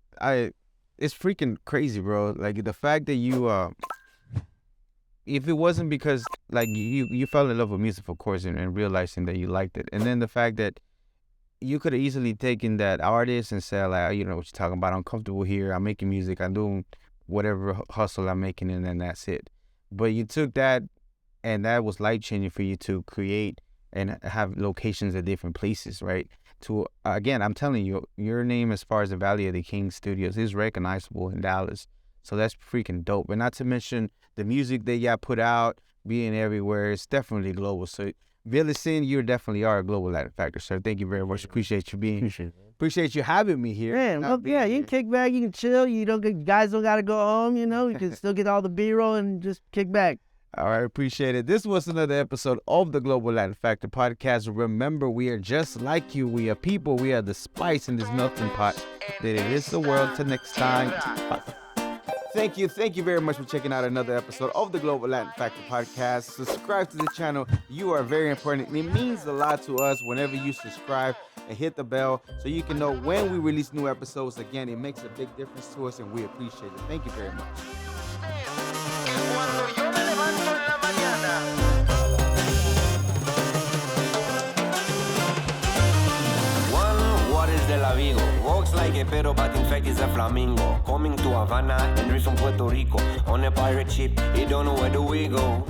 Speaker 2: It's freaking crazy, bro. Like the fact that you if it wasn't because like you fell in love with music, of course, and realizing that you liked it, and then the fact that you could have easily taken that artist and said like, what you're talking about. I'm comfortable here. I'm making music. I'm doing whatever hustle I'm making, and then that's it. But you took that, and that was life changing for you to create and have locations at different places, right? To again, I'm telling you, your name as far as the Valley of the Kings Studios is recognizable in Dallas. So that's freaking dope. And not to mention the music that y'all put out, being everywhere, it's definitely global. So Billy Syn, you definitely are a global Latin factor, sir. Thank you very much. Appreciate you being here. Appreciate you having me here.
Speaker 3: Man, well, yeah, you can kick back, you can chill. Guys don't gotta go home, you know. You can still get all the B-roll and just kick back.
Speaker 2: All right, appreciate it. This was another episode of the Global Latin Factor podcast. Remember, we are just like you. We are people. We are the spice in this melting pot that it is the world. Till next time. Bye. Thank you very much for checking out another episode of the Global Latin Factor podcast. Subscribe to the channel. You are very important. It means a lot to us whenever you subscribe and hit the bell so you can know when we release new episodes. Again, it makes a big difference to us and we appreciate it. Thank you very much.
Speaker 6: De la Vigo, walks like a pero but in fact is a flamingo. Coming to Havana and from Puerto Rico on a pirate ship, you don't know where do we go.